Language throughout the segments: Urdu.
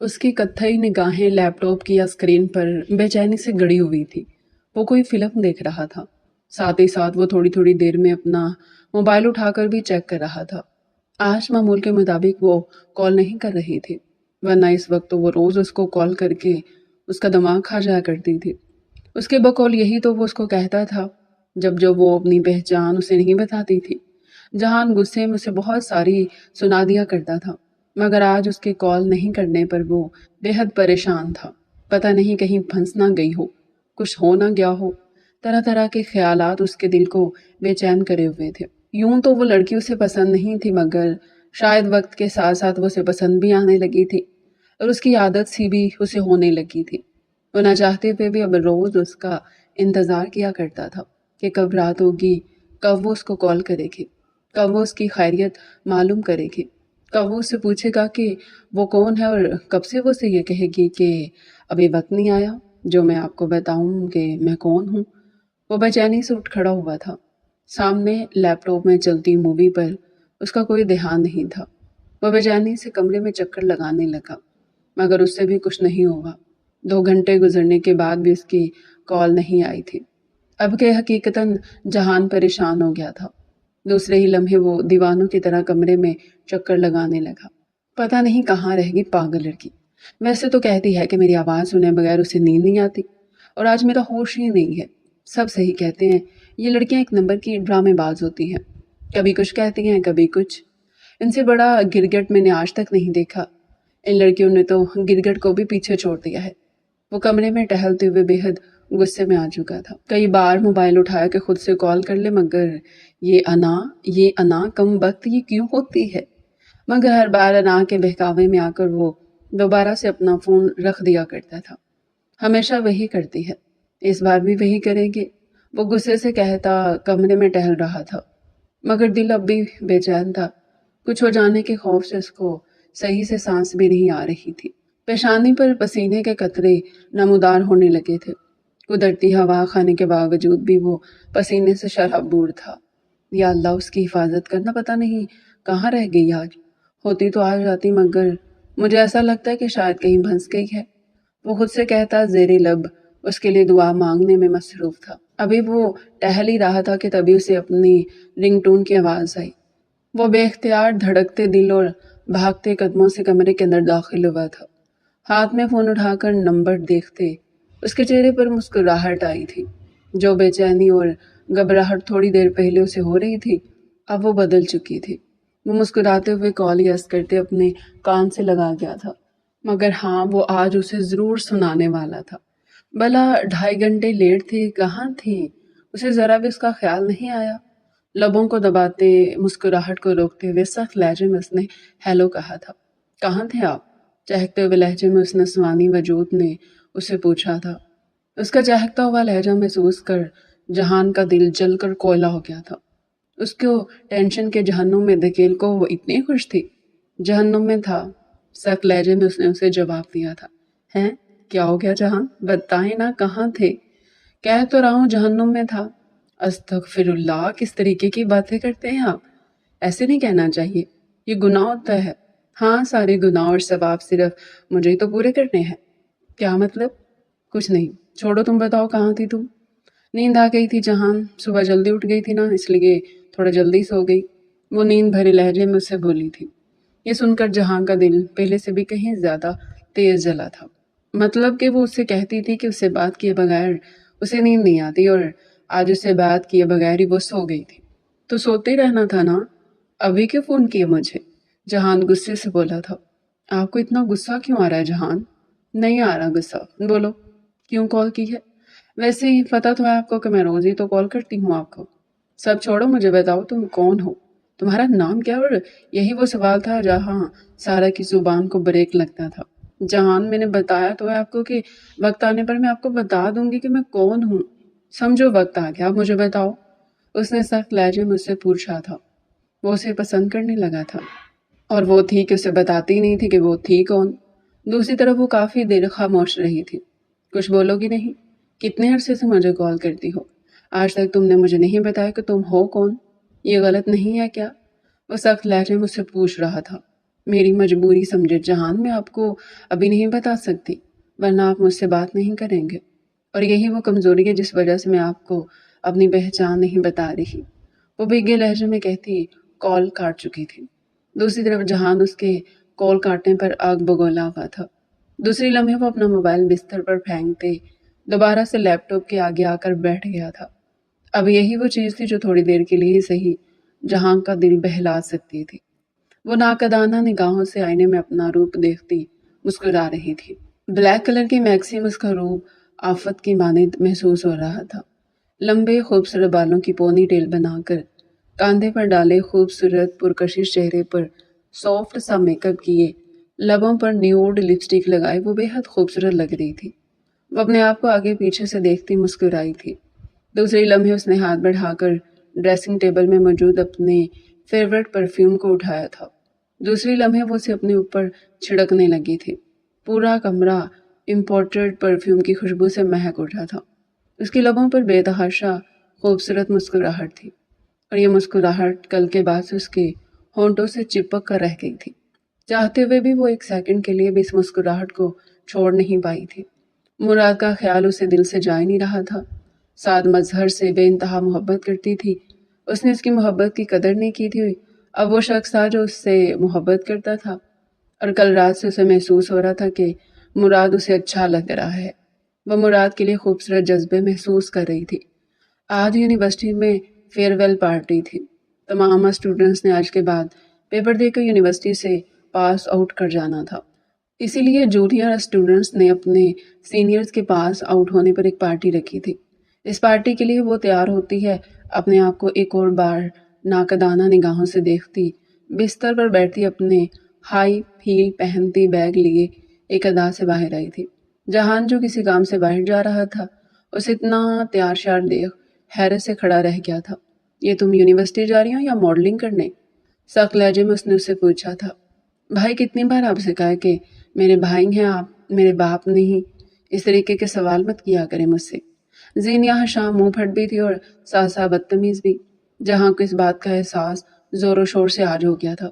اس کی کتھئی نگاہیں لیپ ٹاپ کی اسکرین پر بے چینی سے گڑی ہوئی تھی۔ وہ کوئی فلم دیکھ رہا تھا، ساتھ ہی ساتھ وہ تھوڑی تھوڑی دیر میں اپنا موبائل اٹھا کر بھی چیک کر رہا تھا۔ آج معمول کے مطابق وہ کال نہیں کر رہی تھی، ورنہ اس وقت تو وہ روز اس کو کال کر کے اس کا دماغ کھا جایا کرتی تھی۔ اس کے بقول یہی تو وہ اس کو کہتا تھا جب وہ اپنی پہچان اسے نہیں بتاتی تھی۔ جہان غصے میں اسے بہت ساری سنا دیا کرتا تھا، مگر آج اس کے کال نہیں کرنے پر وہ بے حد پریشان تھا۔ پتہ نہیں کہیں پھنس نہ گئی ہو، کچھ ہو نہ گیا ہو۔ طرح طرح کے خیالات اس کے دل کو بے چین کرے ہوئے تھے۔ یوں تو وہ لڑکی اسے پسند نہیں تھی، مگر شاید وقت کے ساتھ ساتھ وہ اسے پسند بھی آنے لگی تھی، اور اس کی عادت سی بھی اسے ہونے لگی تھی۔ وہ نہ چاہتے ہوئے بھی اب روز اس کا انتظار کیا کرتا تھا کہ کب رات ہوگی، کب وہ اس کو کال کرے گی، کب وہ اس کی خیریت معلوم کرے گی، کب وہ اسے پوچھے گا کہ وہ کون ہے، اور کب سے وہ اسے یہ کہے گی کہ ابھی وقت نہیں آیا جو میں آپ کو بتاؤں کہ میں کون ہوں۔ وہ بے چینی سے اٹھ کھڑا ہوا تھا۔ سامنے لیپ ٹاپ میں چلتی مووی پر اس کا کوئی دھیان نہیں تھا۔ وہ بے چینی سے کمرے میں چکر لگانے لگا، مگر اس سے بھی کچھ نہیں ہوا۔ 2 گھنٹے گزرنے کے بعد بھی اس کی کال نہیں آئی تھی۔ اب کہ حقیقتاً جہان پریشان ہو گیا تھا۔ دوسرے ہی لمحے وہ دیوانوں کی طرح کمرے میں چکر لگانے لگا۔ پتہ نہیں کہاں رہ گئی پاگل لڑکی۔ ویسے تو کہتی ہے کہ میری آواز سنے بغیر اسے نیند نہیں آتی، اور آج میرا ہوش ہی نہیں ہے۔ سب صحیح کہتے ہیں، یہ لڑکیاں ایک نمبر کی ڈرامے باز ہوتی ہیں، کبھی کچھ کہتی ہیں کبھی کچھ۔ ان سے بڑا گرگٹ میں نے آج تک نہیں دیکھا۔ ان لڑکیوں نے تو گرگٹ کو بھی پیچھے چھوڑ دیا ہے۔ وہ کمرے میں ٹہلتے ہوئے بے حد غصے میں آ چکا تھا۔ کئی بار موبائل اٹھایا کہ خود سے کال کر لے، مگر یہ انا کم وقت یہ کیوں ہوتی ہے؟ مگر ہر بار انا کے بہکاوے میں آ کر وہ دوبارہ سے اپنا فون رکھ دیا کرتا تھا۔ ہمیشہ وہی کرتی ہے، اس بار بھی وہی کرے گی، وہ غصے سے کہتا کمرے میں ٹہل رہا تھا، مگر دل اب بھی بے چین تھا۔ کچھ ہو جانے کے خوف سے اس کو صحیح سے سانس بھی نہیں آ رہی تھی۔ پیشانی پر پسینے کے قطرے نمودار ہونے لگے تھے۔ قدرتی ہوا کھانے کے باوجود بھی وہ پسینے سے شرابور تھا۔ یا اللہ، اس کی حفاظت کرنا، پتہ نہیں کہاں رہ گئی آج۔ ہوتی تو آ جاتی، مگر مجھے ایسا لگتا ہے کہ شاید کہیں پھنس گئی ہے، وہ خود سے کہتا زیر لب اس کے لیے دعا مانگنے میں مصروف تھا۔ ابھی وہ ٹہل ہی رہا تھا کہ تبھی اسے اپنی رنگ ٹون کی آواز آئی۔ وہ بے اختیار دھڑکتے دل اور بھاگتے قدموں سے کمرے کے اندر داخل ہوا تھا۔ ہاتھ میں فون اٹھا کر نمبر دیکھتے اس کے چہرے پر مسکراہٹ آئی تھی۔ جو بے چینی اور گھبراہٹ تھوڑی دیر پہلے اسے ہو رہی تھی، اب وہ بدل چکی تھی۔ وہ مسکراتے ہوئے کال یس کرتے اپنے کان سے لگا گیا تھا، مگر ہاں، وہ آج اسے ضرور سنانے والا تھا۔ بھلا 2.5 گھنٹے لیٹ تھی، کہاں تھی؟ اسے ذرا بھی اس کا خیال نہیں آیا۔ لبوں کو دباتے، مسکراہٹ کو روکتے ہوئے سخت لہجے میں اس نے ہیلو کہا تھا۔ کہاں تھے آپ؟ چہکتے ہوئے لہجے میں اس نسوانی وجود نے اسے پوچھا تھا۔ اس کا چہکتا ہوا لہجہ محسوس کر جہان کا دل جل کر کوئلہ ہو گیا تھا۔ اس کو ٹینشن کے جہنم میں دھکیل کو وہ اتنی خوش تھی۔ جہنم میں تھا، سخت لہجے میں اس نے اسے جواب دیا تھا۔ ہیں؟ کیا ہو گیا جہان؟ بتائیں نا، کہاں تھے؟ کہہ تو رہا ہوں جہنم میں تھا۔ استغفر اللہ، کس طریقے کی باتیں کرتے ہیں آپ؟ ایسے نہیں کہنا چاہیے، یہ گناہ ہوتا ہے۔ ہاں، سارے گناہ اور ثواب صرف مجھے تو پورے کرنے ہیں۔ کیا مطلب؟ کچھ نہیں، چھوڑو، تم بتاؤ کہاں تھی تم؟ نیند آ گئی تھی جہان، صبح جلدی اٹھ گئی تھی نا، اس لیے تھوڑا جلدی سو گئی، وہ نیند بھرے لہجے میں اسے بولی تھی۔ یہ سن کر جہان کا دل پہلے سے بھی کہیں زیادہ تیز جلا تھا۔ مطلب کہ وہ اس سے کہتی تھی کہ اس سے بات کیے بغیر اسے نیند نہیں آتی، اور آج اس سے بات کیے بغیر ہی وہ سو گئی تھی۔ تو سوتے رہنا تھا نا، ابھی کیوں فون کیے مجھے؟ جہان غصے سے بولا تھا۔ آپ کو اتنا غصہ کیوں آ رہا ہے جہان؟ نہیں آ رہا غصہ، بولو کیوں کال کی ہے؟ ویسے ہی پتہ تو ہے آپ کو کہ میں روز ہی تو کال کرتی ہوں آپ کو۔ سب چھوڑو، مجھے بتاؤ تم کون ہو، تمہارا نام کیا؟ اور یہی وہ سوال تھا جہاں سارا کی زبان کو بریک لگتا تھا۔ جہان، میں نے بتایا تو ہے آپ کو کہ وقت آنے پر میں آپ کو بتا دوں گی کہ میں کون ہوں۔ سمجھو وقت آ گیا، مجھے بتاؤ، اس نے سخت لہجے میں اس سے پوچھا تھا۔ وہ اسے پسند کرنے لگا تھا، اور وہ تھی کہ اسے بتاتی نہیں تھی کہ وہ تھی کون۔ دوسری طرف وہ کافی دیر خاموش رہی تھی۔ کچھ بولو گی نہیں؟ کتنے عرصے سے مجھے کال کرتی ہو؟ آج تک تم نے مجھے نہیں بتایا کہ تم ہو کون؟ یہ غلط نہیں ہے کیا؟ وہ سخت لہجے میں اس سے پوچھ رہا تھا۔ میری مجبوری سمجھے جہان، میں آپ کو ابھی نہیں بتا سکتی ورنہ آپ مجھ سے بات نہیں کریں گے، اور یہی وہ کمزوری ہے جس وجہ سے میں آپ کو اپنی پہچان نہیں بتا رہی۔ وہ بھیگے لہجے میں کہتی کال کاٹ چکی تھی۔ دوسری طرف جہان اس کے کال کاٹنے پر آگ بگولا ہوا تھا۔ دوسری لمحے وہ اپنا موبائل بستر پر پھینکتے دوبارہ سے لیپ ٹاپ کے آگے آ کر بیٹھ گیا تھا۔ اب یہی وہ چیز تھی جو تھوڑی دیر کے لیے ہی صحیح جہاں کا دل بہلا سکتی تھی۔ وہ ناقدانہ نگاہوں سے آئینے میں اپنا روپ دیکھتی مسکرا رہی تھی۔ بلیک کلر کی میکسی میں اس کا روپ آفت کی مانند محسوس ہو رہا تھا۔ لمبے خوبصورت بالوں کی پونی ٹیل بنا کر کاندھے پر ڈالے خوبصورت پرکشش چہرے پر سافٹ سا میک اپ کیے، لبوں پر نیوڈ لپسٹک لگائے وہ بے حد خوبصورت لگ رہی تھی۔ وہ اپنے آپ کو آگے پیچھے سے دیکھتی مسکرائی تھی۔ دوسری لمحے اس نے ہاتھ بڑھا کر ڈریسنگ ٹیبل میں موجود اپنے فیورٹ پرفیوم کو اٹھایا تھا۔ دوسری لمحے وہ اسے اپنے اوپر چھڑکنے لگی تھی۔ پورا کمرہ امپورٹڈ پرفیوم کی خوشبو سے مہک اٹھا تھا۔ اس کے لبوں پر بے تحاشا خوبصورت مسکراہٹ تھی، اور یہ مسکراہٹ کل کے بعد سے اس کے ہونٹوں سے چپک کر رہ گئی تھی۔ چاہتے ہوئے بھی وہ ایک سیکنڈ کے لیے بھی اس مسکراہٹ کو چھوڑ نہیں پائی تھی۔ مراد کا خیال اسے دل سے جا نہیں رہا تھا۔ سعد مظہر سے بے انتہا محبت کرتی تھی، اس نے اس کی محبت کی قدر نہیں کی تھی۔ اب وہ شخص تھا جو اس سے محبت کرتا تھا، اور کل رات سے اسے محسوس ہو رہا تھا کہ مراد اسے اچھا لگ رہا ہے۔ وہ مراد کے لیے خوبصورت جذبے محسوس کر رہی تھی۔ آج یونیورسٹی میں فیئر ویل پارٹی تھی۔ تمام اسٹوڈنٹس نے آج کے بعد پیپر دے کر یونیورسٹی سے پاس آؤٹ کر جانا تھا، اسی لیے جونیئر اسٹوڈنٹس نے اپنے سینئرز کے پاس آؤٹ ہونے پر ایک پارٹی رکھی تھی۔ اس پارٹی کے لیے وہ تیار ہوتی ہے، اپنے آپ کو ایک اور بار ناقدانہ نگاہوں سے دیکھتی، بستر پر بیٹھتی اپنے ہائی ہیل پہنتی بیگ لیے ایک ادا سے باہر آئی تھی۔ جہان جو کسی کام سے باہر جا رہا تھا، اسے اتنا تیار شیار دیکھ حیرت سے کھڑا رہ گیا تھا۔ یہ تم یونیورسٹی جا رہی ہو یا ماڈلنگ کرنے؟ سخت لہجے میں اس نے اسے پوچھا تھا۔ بھائی کتنی بار آپ سے کہا کہ میرے بھائی ہیں آپ، میرے باپ نہیں، اس طریقے کے سوال مت کیا کریں مجھ سے۔ زینیا شام منہ پھٹ بھی تھی اور ساسا بدتمیز بھی۔ جہاں کو اس بات کا احساس زور و شور سے آج ہو گیا تھا۔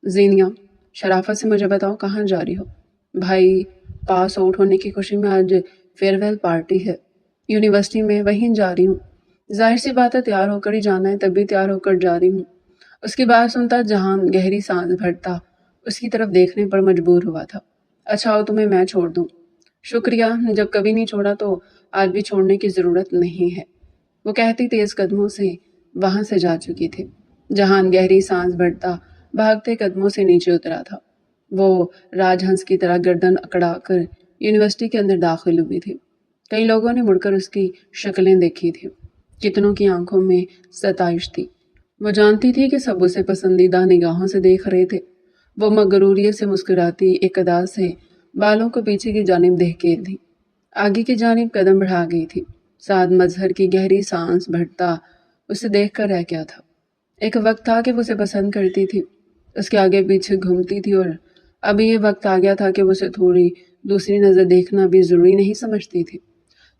زینیا، شرافت سے مجھے بتاؤ کہاں جا رہی ہو؟ بھائی پاس آؤٹ ہونے کی خوشی میں آج فیئر ویل پارٹی ہے، یونیورسٹی میں وہیں جا رہی ہوں۔ ظاہر سی بات ہے تیار ہو کر ہی جانا ہے، تب بھی تیار ہو کر جا رہی ہوں۔ اس کی بات سنتا جہان گہری سانس بھرتا اس کی طرف دیکھنے پر مجبور ہوا تھا۔ اچھا ہو تمہیں میں چھوڑ دوں؟ شکریہ، جب کبھی نہیں چھوڑا تو آج بھی چھوڑنے کی ضرورت نہیں ہے، وہ کہتی تیز قدموں سے وہاں سے جا چکی تھی۔ جہان گہری سانس بھرتا بھاگتے قدموں سے نیچے اترا تھا۔ وہ راج ہنس کی طرح گردن اکڑا کر یونیورسٹی کے اندر داخل ہوئی تھی۔ کئی لوگوں نے مڑ کر اس کی شکلیں دیکھی تھی، کتنوں کی آنکھوں میں ستائش تھی۔ وہ جانتی تھی کہ سب اسے پسندیدہ نگاہوں سے دیکھ رہے تھے۔ وہ مغروریت سے مسکراتی ایک ادا سے بالوں کو پیچھے کی جانب دھکیل دی، آگے کی جانب قدم بڑھا گئی تھی۔ سعد مظہر کی گہری سانس بھرتا اسے دیکھ کر رہ گیا تھا۔ ایک وقت تھا کہ وہ اسے پسند کرتی تھی، اس کے آگے پیچھے گھومتی تھی، اور اب یہ وقت آ گیا تھا کہ وہ اسے تھوڑی دوسری نظر دیکھنا بھی ضروری نہیں سمجھتی تھی۔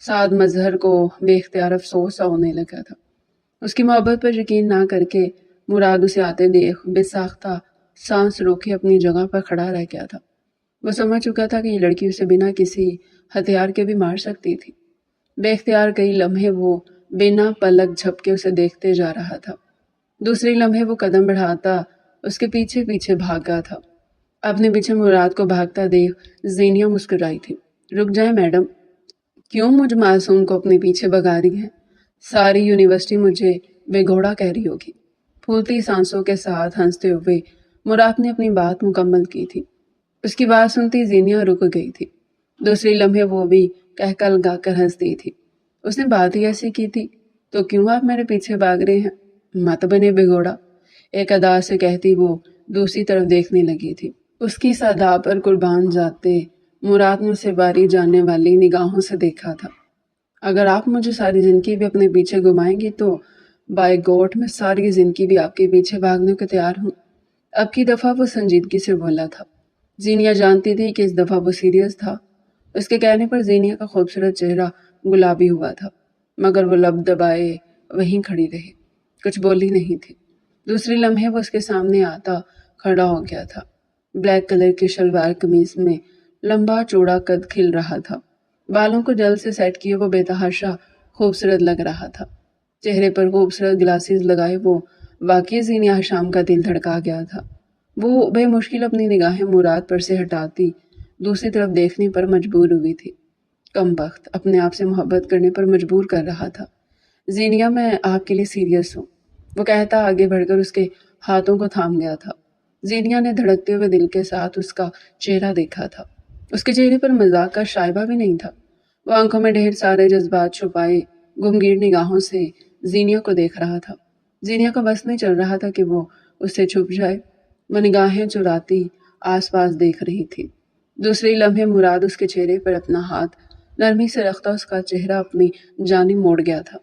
سعد مظہر کو بے اختیار افسوس سا ہونے لگا تھا۔ اس کی محبت پر یقین نہ کر کے مراد اسے آتے دیکھ بے ساختہ سانس روکے اپنی جگہ پر کھڑا رہ گیا تھا۔ وہ سمجھ چکا تھا کہ یہ لڑکی اسے بنا کسی ہتھیار کے بھی مار سکتی تھی۔ بے اختیار کئی لمحے وہ بنا پلک جھپکے اسے دیکھتے جا رہا تھا۔ دوسری لمحے وہ قدم بڑھاتا اس کے پیچھے پیچھے بھاگا تھا۔ اپنے پیچھے مراد کو بھاگتا دیکھ زینیا مسکرائی تھی۔ رک جائیں میڈم، کیوں مجھ معصوم کو اپنے پیچھے بھگا رہی ہیں؟ ساری یونیورسٹی مجھے بے گھوڑا کہہ رہی ہوگی۔ پھولتی سانسوں کے ساتھ ہنستے ہوئے مراد نے اپنی بات مکمل کی تھی۔ اس کی بات سنتی زینیا رک گئی تھی۔ دوسری لمحے وہ بھی کہکا لگا کر ہنستی تھی۔ اس نے بات ہی ایسی کی تھی تو کیوں آپ میرے پیچھے بھاگ رہے ہیں؟ مت بنے بے گھوڑا، ایک ادا سے کہتی وہ دوسری طرف دیکھنے لگی تھی۔ اس کی صدا پر قربان جاتے مراد نے اسے باری جاننے والی نگاہوں سے دیکھا تھا۔ اگر آپ مجھے ساری زندگی بھی اپنے پیچھے گھمائیں گی تو بائی گاڈ میں ساری زندگی بھی آپ کے پیچھے بھاگنے کو تیار ہوں۔ اب کی دفعہ وہ سنجیدگی سے بولا تھا۔ زینیا جانتی تھی کہ اس دفعہ وہ سیریس تھا۔ اس کے کہنے پر زینیا کا خوبصورت چہرہ گلابی ہوا تھا، مگر وہ لب دبائے وہیں کھڑی رہی، کچھ بولی نہیں تھی۔ دوسری لمحے وہ اس کے سامنے آتا کھڑا ہو گیا تھا۔ بلیک کلر کی شلوار قمیض میں لمبا چوڑا قد کھل رہا تھا، بالوں کو جلد سے سیٹ کیے وہ بے تحاشا خوبصورت لگ رہا تھا، چہرے پر خوبصورت گلاسز لگائے وہ واقعی زینیا شام کا دل دھڑکا گیا تھا۔ وہ بے مشکل اپنی نگاہیں مراد پر سے ہٹاتی دوسری طرف دیکھنے پر مجبور ہوئی تھی۔ کم بخت اپنے آپ سے محبت کرنے پر مجبور کر رہا تھا۔ زینیا، میں آپ کے لیے سیریس ہوں، وہ کہتا آگے بڑھ کر اس کے ہاتھوں کو تھام گیا تھا۔ زینیا نے دھڑکتے ہوئے دل کے ساتھ اس کا چہرہ دیکھا تھا، اس کے چہرے پر مذاق کا شائبہ بھی نہیں تھا۔ وہ آنکھوں میں ڈھیر سارے جذبات چھپائے گمگیر نگاہوں سے زینیا کو دیکھ رہا تھا۔ زینیا کا بس نہیں چل رہا تھا کہ وہ اس سے چھپ جائے۔ وہ نگاہیں چراتی آس پاس دیکھ رہی تھی۔ دوسرے لمحے مراد اس کے چہرے پر اپنا ہاتھ نرمی سے رکھتا اس کا چہرہ اپنی جانب موڑ گیا تھا۔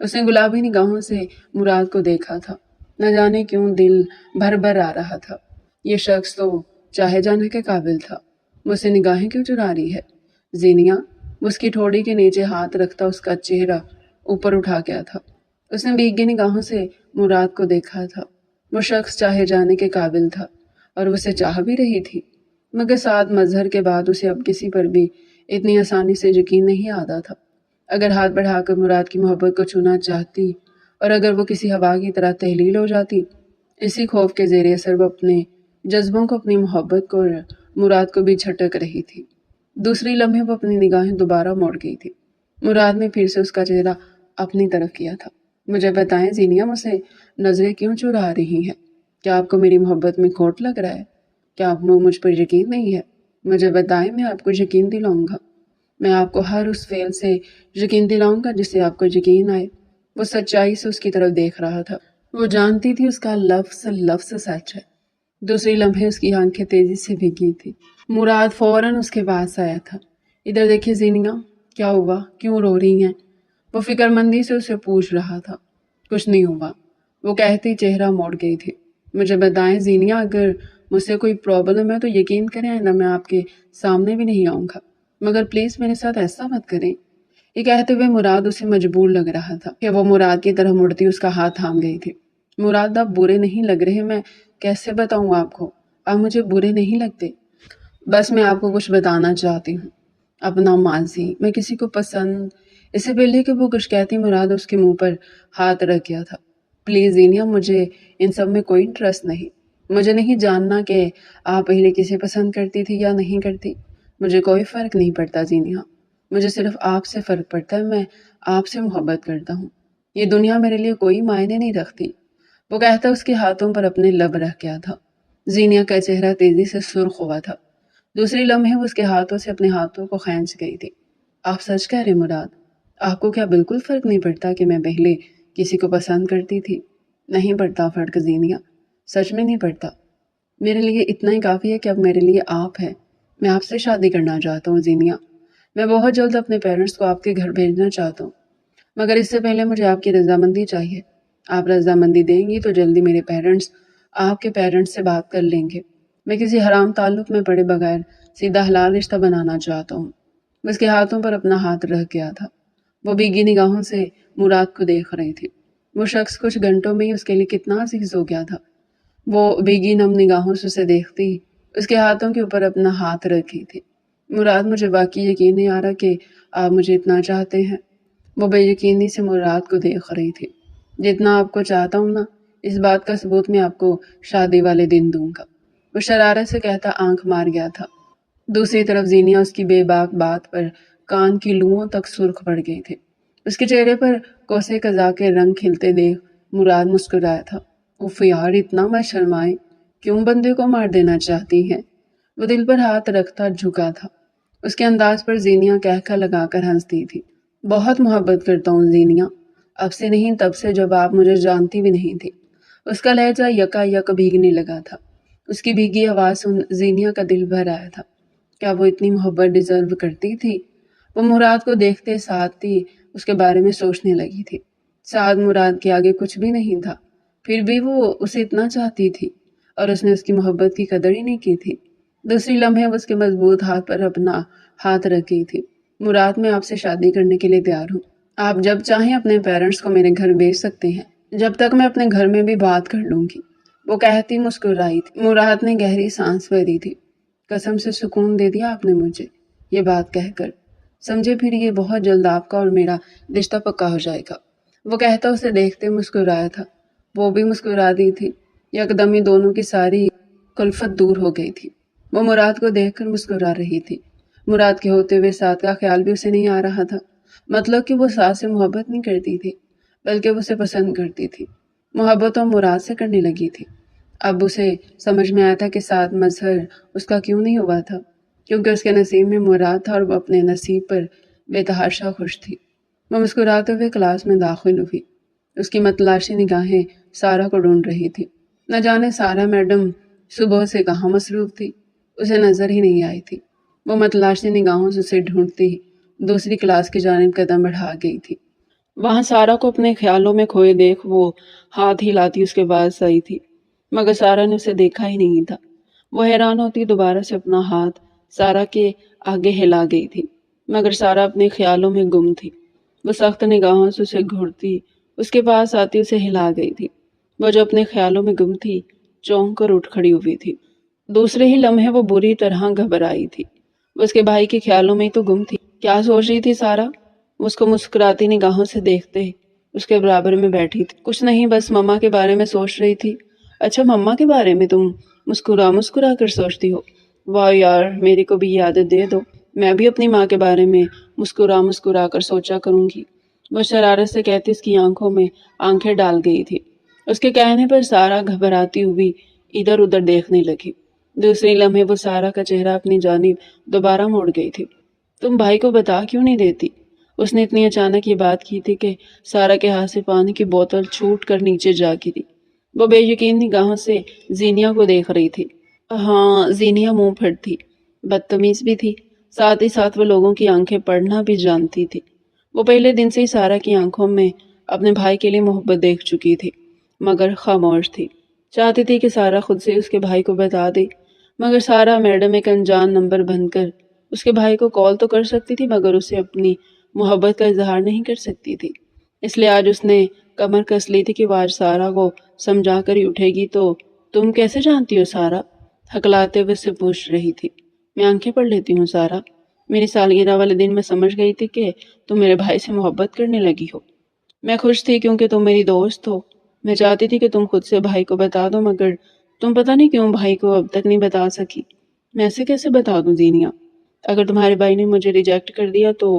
اس نے گلابی نگاہوں سے مراد کو دیکھا تھا۔ نہ جانے کیوں دل بھر بھر آ رہا تھا۔ یہ شخص تو چاہے جانے کے قابل تھا، مجھ سے نگاہیں کیوں چرا رہی ہے؟ زینیا، اس کی ٹھوڑی کے نیچے ہاتھ رکھتا اس کا چہرہ اوپر اٹھا گیا تھا۔ اس نے بھیگی نگاہوں سے مراد کو دیکھا تھا۔ وہ شخص چاہے جانے کے قابل تھا اور اسے چاہ بھی رہی تھی، مگر ساتھ مظہر کے بعد اسے اب کسی پر بھی اتنی آسانی سے یقین نہیں آتا تھا۔ اگر ہاتھ بڑھا کر مراد کی محبت کو چھونا چاہتی اور اگر وہ کسی ہوا کی طرح تحلیل ہو جاتی، اسی خوف کے زیر اثر وہ اپنے جذبوں کو، اپنی محبت کو اور مراد کو بھی جھٹک رہی تھی۔ دوسری لمحے وہ اپنی نگاہیں دوبارہ موڑ گئی تھی۔ مراد نے پھر سے اس کا چہرہ اپنی طرف کیا تھا۔ مجھے بتائیں زینیا، مجھ سے نظریں کیوں چرا رہی ہیں؟ کیا آپ کو میری محبت میں کھوٹ لگ رہا ہے؟ کیا آپ کو مجھ پر یقین نہیں ہے؟ مجھے بتائیں، میں آپ کو یقین دلاؤں گا۔ میں آپ کو ہر اس فعل سے یقین دلاؤں گا جس سے آپ کو یقین آئے۔ وہ سچائی سے اس کی طرف دیکھ رہا تھا۔ وہ جانتی تھی اس کا لفظ لفظ سچ ہے۔ دوسری لمحے اس کی آنکھیں تیزی سے بھیگی تھی۔ مراد فوراً اس کے پاس آیا تھا۔ ادھر دیکھیے زینیا، کیا ہوا؟ کیوں رو رہی ہیں؟ وہ فکر مندی سے اسے پوچھ رہا تھا۔ کچھ نہیں ہوا، وہ کہتی چہرہ موڑ گئی تھی۔ مجھے بتائیں زینیا، اگر مجھ سے کوئی پرابلم ہے تو یقین کریں، آئندہ میں آپ کے سامنے بھی نہیں آؤں گا، مگر پلیز میرے ساتھ ایسا مت کریں۔ یہ کہتے ہوئے مراد اسے مجبور لگ رہا تھا کہ وہ مراد کی طرح مڑتی اس کا ہاتھ تھام گئی تھی۔ مراد، آپ برے نہیں لگ رہے، میں کیسے بتاؤں آپ کو؟ آپ مجھے برے نہیں لگتے، بس میں آپ کو کچھ بتانا چاہتی ہوں، اپنا ماضی، میں کسی کو پسند۔ اس سے پہلے کہ وہ کچھ کہتی مراد اس کے منہ پر ہاتھ رکھ گیا تھا۔ پلیز زینیا، مجھے ان سب میں کوئی انٹرسٹ نہیں۔ مجھے نہیں جاننا کہ آپ پہلے کسے پسند کرتی تھی یا نہیں کرتی۔ مجھے کوئی فرق نہیں پڑتا زینیا، مجھے صرف آپ سے فرق پڑتا ہے۔ میں آپ سے محبت کرتا ہوں، یہ دنیا میرے لیے کوئی معنی نہیں رکھتی۔ وہ کہتا اس کے ہاتھوں پر اپنے لب رکھ گیا تھا۔ زینیا کا چہرہ تیزی سے سرخ ہوا تھا۔ دوسری لمحے وہ اس کے ہاتھوں سے اپنے ہاتھوں کو کھینچ گئی تھی۔ آپ سچ کہہ رہے مراد؟ آپ کو کیا بالکل فرق نہیں پڑتا کہ میں پہلے کسی کو پسند کرتی تھی؟ نہیں پڑتا فرق زینیا، سچ میں نہیں پڑتا۔ میرے لیے اتنا ہی کافی ہے کہ اب میرے لیے آپ ہے۔ میں آپ سے شادی کرنا چاہتا ہوں زینیا۔ میں بہت جلد اپنے پیرنٹس کو آپ کے گھر بھیجنا چاہتا ہوں، مگر اس سے پہلے مجھے آپ کی رضامندی چاہیے۔ آپ رضامندی دیں گی تو جلدی میرے پیرنٹس آپ کے پیرنٹس سے بات کر لیں گے۔ میں کسی حرام تعلق میں پڑے بغیر سیدھا حلال رشتہ بنانا چاہتا ہوں۔ اس کے ہاتھوں پر اپنا ہاتھ رکھ گیا تھا۔ وہ بھیگی نگاہوں سے مراد کو دیکھ رہی تھی۔ وہ شخص کچھ گھنٹوں میں ہی اس کے لیے کتنا عزیز ہو گیا تھا۔ وہ بھیگی نم نگاہوں سے اسے دیکھتی اس کے ہاتھوں کے اوپر اپنا ہاتھ رکھی تھی۔ مراد، مجھے واقعی یقین نہیں آ رہا کہ آپ مجھے اتنا چاہتے ہیں۔ وہ بے یقینی سے مراد کو دیکھ رہی تھی۔ جتنا آپ کو چاہتا ہوں نا، اس بات کا ثبوت میں آپ کو شادی والے دن دوں گا، وہ شرارت سے کہتا آنکھ مار گیا تھا۔ دوسری طرف زینیا اس کی بے باک بات پر کان کی لوؤں تک سرخ پڑ گئی تھی۔ اس کے چہرے پر کوسے قزا کے رنگ کھلتے دیکھ مراد مسکرایا تھا۔ اف یار، اتنا میں شرمائے، کیوں بندے کو مار دینا چاہتی ہے؟ وہ دل پر ہاتھ رکھتا جھکا تھا۔ اس کے انداز پر زینیا کہکا لگا کر ہنستی تھی۔ بہت محبت کرتا ہوں زینیا، اب سے نہیں تب سے جب آپ مجھے جانتی بھی نہیں تھی۔ اس کا لہجہ یکا یک بھیگنے لگا تھا۔ اس کی بھیگی آواز سن زینیا کا دل بھر آیا تھا۔ کیا وہ اتنی محبت ڈیزرو کرتی تھی؟ وہ مراد کو دیکھتے ساتھ ہی اس کے بارے میں سوچنے لگی تھی۔ ساتھ مراد کے آگے کچھ بھی نہیں تھا، پھر بھی وہ اسے اتنا چاہتی تھی اور اس نے اس کی محبت کی قدر ہی نہیں کی تھی۔ دوسری لمحے وہ اس کے مضبوط ہاتھ پر اپنا ہاتھ رکھ گئی تھی۔ مراد، میں آپ سے شادی کرنے کے لیے تیار ہوں۔ آپ جب چاہیں اپنے پیرنٹس کو میرے گھر بھیج سکتے ہیں، جب تک میں اپنے گھر میں بھی بات کر لوں گی۔ وہ کہتی مسکرائی تھی۔ مراد نے گہری سانس بھری تھی۔ قسم سے سکون دے دیا آپ نے مجھے یہ بات کہہ کر۔ سمجھے پھر یہ بہت جلد آپ کا اور میرا رشتہ پکا ہو جائے گا۔ وہ کہتا اسے دیکھتے مسکرایا تھا۔ وہ بھی مسکرا دی تھی۔ یکدم ہی دونوں کی ساری کلفت دور ہو گئی تھی۔ وہ مراد کو دیکھ کر مسکرا رہی تھی۔ مراد کے ہوتے ہوئے ساتھ کا خیال بھی اسے نہیں آ رہا تھا۔ مطلب کہ وہ ساتھ سے محبت نہیں کرتی تھی بلکہ وہ اسے پسند کرتی تھی۔ محبت اور مراد سے کرنے لگی تھی۔ اب اسے سمجھ میں آیا تھا کہ ساتھ مظہر اس کا کیوں نہیں ہوا تھا، کیونکہ اس کے نصیب میں مراد تھا اور وہ اپنے نصیب پر بے تحاشا خوش تھی۔ وہ مسکراتے ہوئے کلاس میں داخل ہوئی۔ اس کی متلاشی نگاہیں سارا کو ڈھونڈ رہی تھی۔ نہ جانے سارا میڈم صبح سے کہاں مصروف تھی، اسے نظر ہی نہیں آئی تھی۔ وہ متلاشی نگاہوں سے اسے ڈھونڈتی دوسری کلاس کی جانب قدم بڑھا گئی تھی۔ وہاں سارا کو اپنے خیالوں میں کھوئے دیکھ وہ ہاتھ ہلاتی اس کے پاس آئی تھی، مگر سارا نے اسے دیکھا ہی نہیں تھا۔ وہ حیران ہوتی دوبارہ سے اپنا ہاتھ سارا کے آگے ہلا گئی تھی، مگر سارا اپنے خیالوں میں گم تھی۔ وہ سخت نگاہوں سے اسے گھورتی اس کے پاس آتی اسے ہلا گئی تھی۔ وہ جو اپنے خیالوں میں گم تھی چونک کر اٹھ کھڑی ہوئی تھی۔ دوسرے ہی لمحے وہ بری طرح گھبرائی تھی۔ وہ اس کے بھائی کے خیالوں میں ہی تو گم تھی۔ کیا سوچ رہی تھی سارا؟ اس کو مسکراتی نگاہوں سے دیکھتے اس کے برابر میں بیٹھی تھی۔ کچھ نہیں، بس مما کے بارے میں سوچ رہی تھی۔ اچھا، مما کے بارے میں تم مسکرا کر سوچتی ہو؟ واہ یار، میری کو بھی یہ عادت دے دو، میں بھی اپنی ماں کے بارے میں مسکرا کر سوچا کروں گی۔ وہ شرارت سے کہتی اس کی آنکھوں میں آنکھیں ڈال گئی تھی۔ اس کے کہنے پر سارا گھبراتی ہوئی ادھر ادھر دیکھنے لگی۔ دوسری لمحے وہ سارا کا چہرہ اپنی جانب دوبارہ موڑ گئی تھی۔ تم بھائی کو بتا کیوں نہیں دیتی؟ اس نے اتنی اچانک یہ بات کی تھی کہ سارا کے ہاتھ سے پانی کی بوتل چھوٹ کر نیچے جا گری۔ وہ بے یقین نگاہوں سے زینیا کو دیکھ رہی تھی۔ ہاں، زینیا منہ پھٹ تھی، بدتمیز بھی تھی، ساتھ ہی ساتھ وہ لوگوں کی آنکھیں پڑھنا بھی جانتی تھی۔ وہ پہلے دن سے ہی سارا کی آنکھوں میں اپنے بھائی کے لیے محبت دیکھ چکی تھی، مگر خاموش تھی۔ چاہتی تھی کہ سارا خود سے اس کے بھائی کو بتا دے، مگر سارا میڈم ایک انجان نمبر بن کر اس کے بھائی کو کال تو کر سکتی تھی مگر اسے اپنی محبت کا اظہار نہیں کر سکتی تھی۔ اس لیے آج اس نے کمر کس لی تھی کہ وہ آج سارا کو سمجھا کر ہی اٹھے گی۔ تو تم کیسے جانتی ہو سارا؟ ہکلاتے ہوئے سے پوچھ رہی تھی۔ میں آنکھیں پڑھ لیتی ہوں سارا، میری سالگرہ والے دن میں سمجھ گئی تھی کہ تم میرے بھائی سے محبت کرنے لگی ہو۔ میں خوش تھی کیونکہ تم میری دوست ہو۔ میں چاہتی تھی کہ تم خود سے بھائی کو بتا دو، مگر تم پتہ نہیں کیوں بھائی کو اب تک نہیں بتا سکی۔ میں اسے کیسے بتا دوں زینیا؟ اگر تمہارے بھائی نے مجھے ریجیکٹ کر دیا تو؟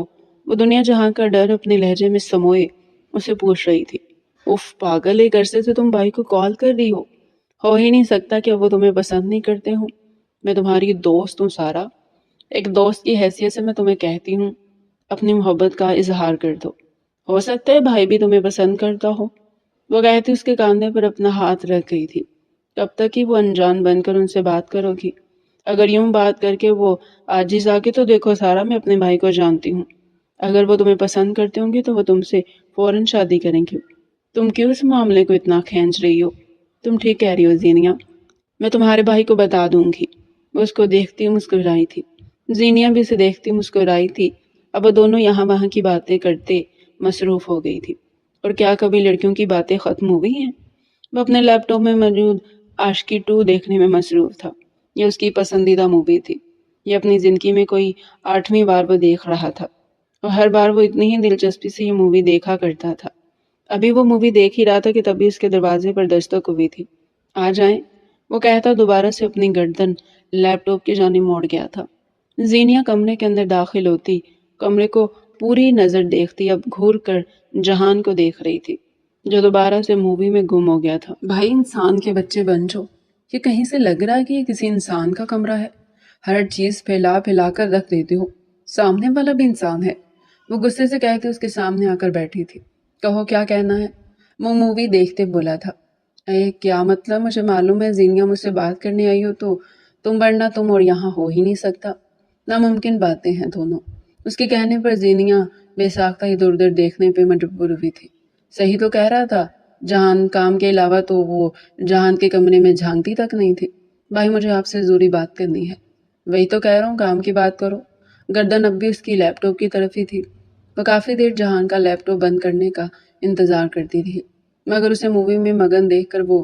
وہ دنیا جہاں کا ڈر اپنے لہجے میں سموئے اسے پوچھ رہی تھی۔ اف پاگل، ایک عرصے سے تم بھائی کو کال کر رہی ہو ہی نہیں سکتا کہ وہ تمہیں پسند نہیں کرتے ہوں؟ میں تمہاری دوست ہوں سارا، ایک دوست کی حیثیت سے میں تمہیں کہتی ہوں اپنی محبت کا اظہار کر دو۔ ہو سکتا ہے بھائی بھی تمہیں پسند کرتا ہو۔ وہ کہتی اس کے کاندھے پر اپنا ہاتھ رکھ گئی تھی۔ کب تک ہی وہ انجان بن کر ان سے بات کرو گی؟ اگر یوں بات کر کے وہ عاجز آ کے تو دیکھو سارا، میں اپنے بھائی کو جانتی ہوں، اگر وہ تمہیں پسند کرتے ہوں گے تو وہ تم سے فوراً شادی کریں گے۔ تم کیوں اس معاملے کو اتنا کھینچ رہی ہو؟ تم ٹھیک کہہ رہی ہو زینیا، میں تمہارے بھائی کو بتا دوں گی۔ وہ اس کو دیکھتی مسکرائی تھی، زینیا بھی اسے دیکھتی مسکرائی تھی۔ اب وہ دونوں یہاں وہاں کی باتیں کرتے مصروف ہو گئی تھی۔ اور کیا کبھی لڑکیوں کی باتیں ختم ہوئی ہیں؟ وہ اپنے لیپ ٹاپ میں موجود عاشقی 2 دیکھنے میں مصروف تھا۔ یہ اس کی پسندیدہ مووی تھی۔ یہ اپنی زندگی میں کوئی 8ویں بار وہ دیکھ رہا تھا اور ہر بار وہ اتنی ہی دلچسپی سے یہ مووی دیکھا کرتا تھا۔ ابھی وہ مووی دیکھ ہی رہا تھا کہ تبھی اس کے دروازے پر دستک ہوئی تھی۔ آ جائیں، وہ کہتا دوبارہ سے اپنی گردن لیپ ٹاپ کی جانب موڑ گیا تھا۔ زینیا کمرے کے اندر داخل ہوتی کمرے کو پوری نظر دیکھتی، اب گھور کر جہان کو دیکھ رہی تھی جو دوبارہ سے مووی میں گم ہو گیا تھا۔ بھائی انسان کے بچے بن جو، یہ کہیں سے لگ رہا ہے کہ یہ کسی انسان کا کمرہ ہے۔ ہر چیز پھیلا کر رکھ دیتے ہو، سامنے والا بھی انسان ہے۔ وہ غصے سے کہہ کے اس کے سامنے آ کر بیٹھی تھی۔ کہو کیا کہنا ہے؟ وہ مووی دیکھتے بولا تھا۔ کیا مطلب؟ مجھے معلوم ہے زینیا مجھ سے بات کرنے آئی ہو تو تم، ورنہ تم اور یہاں ہو ہی نہیں سکتا۔ ناممکن باتیں ہیں دونوں۔ اس کے کہنے پر زینیا بے ساختہ ادھر ادھر دیکھنے پہ مجبور ہوئی تھی۔ صحیح تو کہہ رہا تھا جہان، کام کے علاوہ تو وہ جہان کے کمرے میں جھانکتی تک نہیں تھی۔ بھائی مجھے آپ سے ضروری بات کرنی ہے۔ وہی تو کہہ رہا ہوں، کام کی بات کرو۔ گردن اب بھی اس کی لیپ ٹاپ کی طرف ہی تھی۔ وہ کافی دیر جہان کا لیپ ٹاپ بند کرنے کا انتظار کرتی رہی، مگر اسے مووی میں مگن دیکھ کر وہ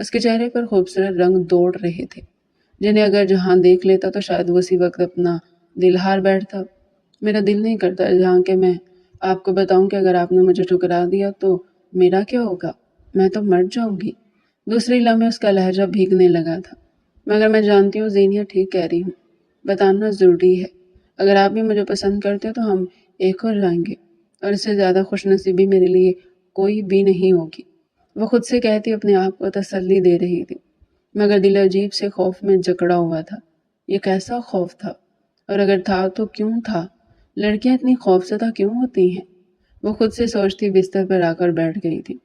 اس کے چہرے پر خوبصورت رنگ دوڑ رہے تھے جنہیں اگر جہان دیکھ لیتا تو شاید وہ اسی وقت اپنا دل ہار بیٹھتا۔ میرا دل نہیں کرتا جہاں کہ میں آپ کو بتاؤں کہ اگر آپ نے مجھے ٹھکرا دیا تو میرا کیا ہوگا؟ میں تو مر جاؤں گی۔ دوسری لمحے اس کا لہجہ بھیگنے لگا تھا۔ مگر میں جانتی ہوں زینیا ٹھیک کہہ رہی ہوں، بتانا ضروری ہے۔ اگر آپ بھی مجھے پسند کرتے تو ہم ایک ہو جائیں گے، اور اس سے زیادہ خوش نصیبی میرے لیے کوئی بھی نہیں ہوگی۔ وہ خود سے کہتی اپنے آپ کو تسلی دے رہی تھی، مگر دل عجیب سے خوف میں جکڑا ہوا تھا۔ یہ کیسا خوف تھا؟ اور اگر تھا تو کیوں تھا؟ لڑکیاں اتنی خوفزدہ کیوں ہوتی ہیں؟ وہ خود سے سوچتی بستر پر آ کر بیٹھ گئی تھی۔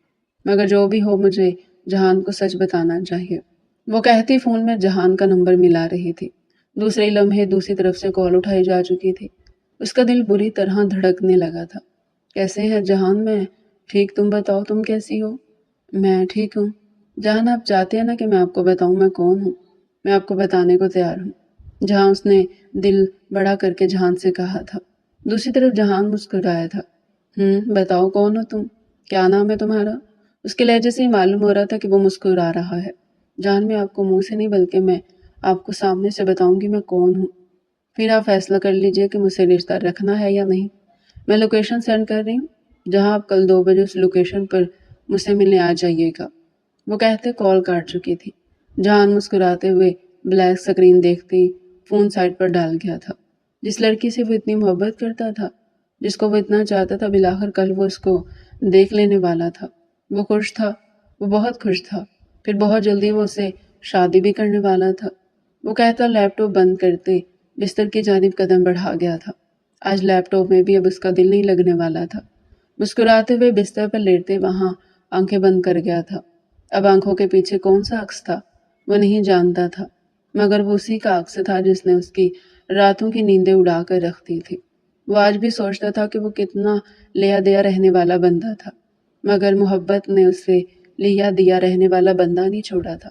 مگر جو بھی ہو مجھے جہان کو سچ بتانا چاہیے، وہ کہتی فون میں جہان کا نمبر ملا رہی تھی۔ دوسرے لمحے دوسری طرف سے کال اٹھائی جا چکی تھی۔ اس کا دل بری طرح دھڑکنے لگا تھا۔ کیسے ہے جہان؟ میں ٹھیک، تم بتاؤ تم کیسی ہو؟ میں ٹھیک ہوں جہان، آپ چاہتے ہیں نا کہ میں آپ کو بتاؤں میں کون ہوں؟ میں آپ کو بتانے کو تیار ہوں جہاں، اس نے دل بڑا کر کے جہان سے کہا تھا۔ دوسری طرف جہان مسکرایا تھا۔ بتاؤ کون ہو تم؟ کیا نام ہے تمہارا؟ اس کے لہجے سے ہی معلوم ہو رہا تھا کہ وہ مسکرا رہا ہے۔ جہان، میں آپ کو منہ سے نہیں بلکہ میں آپ کو سامنے سے بتاؤں گی میں کون ہوں، پھر آپ فیصلہ کر لیجئے کہ مجھ سے رشتہ رکھنا ہے یا نہیں۔ میں لوکیشن سینڈ کر رہی ہوں، جہاں آپ کل 2 بجے اس لوکیشن پر مجھ سے ملنے آ جائیے گا۔ وہ کہتے کال کاٹ چکی تھی۔ جہان مسکراتے ہوئے بلیک سکرین دیکھتی فون سائڈ پر ڈال گیا تھا۔ جس لڑکی سے وہ اتنی محبت کرتا تھا، جس کو وہ اتنا چاہتا تھا، بالآخر کل وہ اس کو دیکھ لینے والا تھا۔ وہ خوش تھا، وہ بہت خوش تھا، پھر بہت جلدی وہ اسے شادی بھی کرنے والا تھا۔ وہ کہتا لیپ ٹاپ بند کرتے بستر کی جانب قدم بڑھا گیا تھا۔ آج لیپ ٹاپ میں بھی اب اس کا دل نہیں لگنے والا تھا۔ مسکراتے ہوئے بستر پر لیٹتے وہاں آنکھیں بند کر گیا تھا۔ اب آنکھوں کے پیچھے کون سا عکس تھا وہ نہیں جانتا تھا، مگر وہ اسی کا عکس تھا جس نے اس کی راتوں کی نیندیں اڑا کر رکھ دی تھی۔ وہ آج بھی سوچتا تھا کہ وہ کتنا لیا دیا رہنے والا بندہ تھا، مگر محبت نے اسے لیا دیا رہنے والا بندہ نہیں چھوڑا تھا۔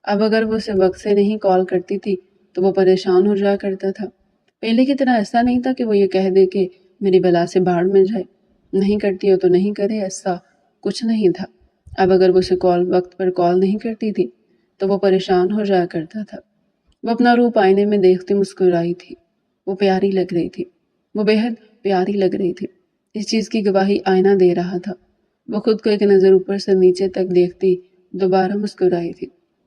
اب اگر وہ اسے وقت سے نہیں کال کرتی تھی تو وہ پریشان ہو جایا کرتا تھا۔ پہلے کی طرح ایسا نہیں تھا کہ وہ یہ کہہ دے کہ میری بلا سے بھاڑ میں جائے، نہیں کرتی ہو تو نہیں کرے، ایسا کچھ نہیں تھا۔ اب اگر وہ اسے وقت پر کال نہیں کرتی تھی تو وہ پریشان ہو جایا کرتا تھا۔ وہ اپنا روپ آئینے میں دیکھتی مسکرائی تھی۔ وہ پیاری لگ رہی تھی، وہ بے حد پیاری لگ رہی تھی۔ اس چیز کی گواہی آئینہ دے رہا تھا۔ وہ خود کو ایک نظر اوپر سے نیچے تک دیکھتی دوبارہ مسکرائی تھی۔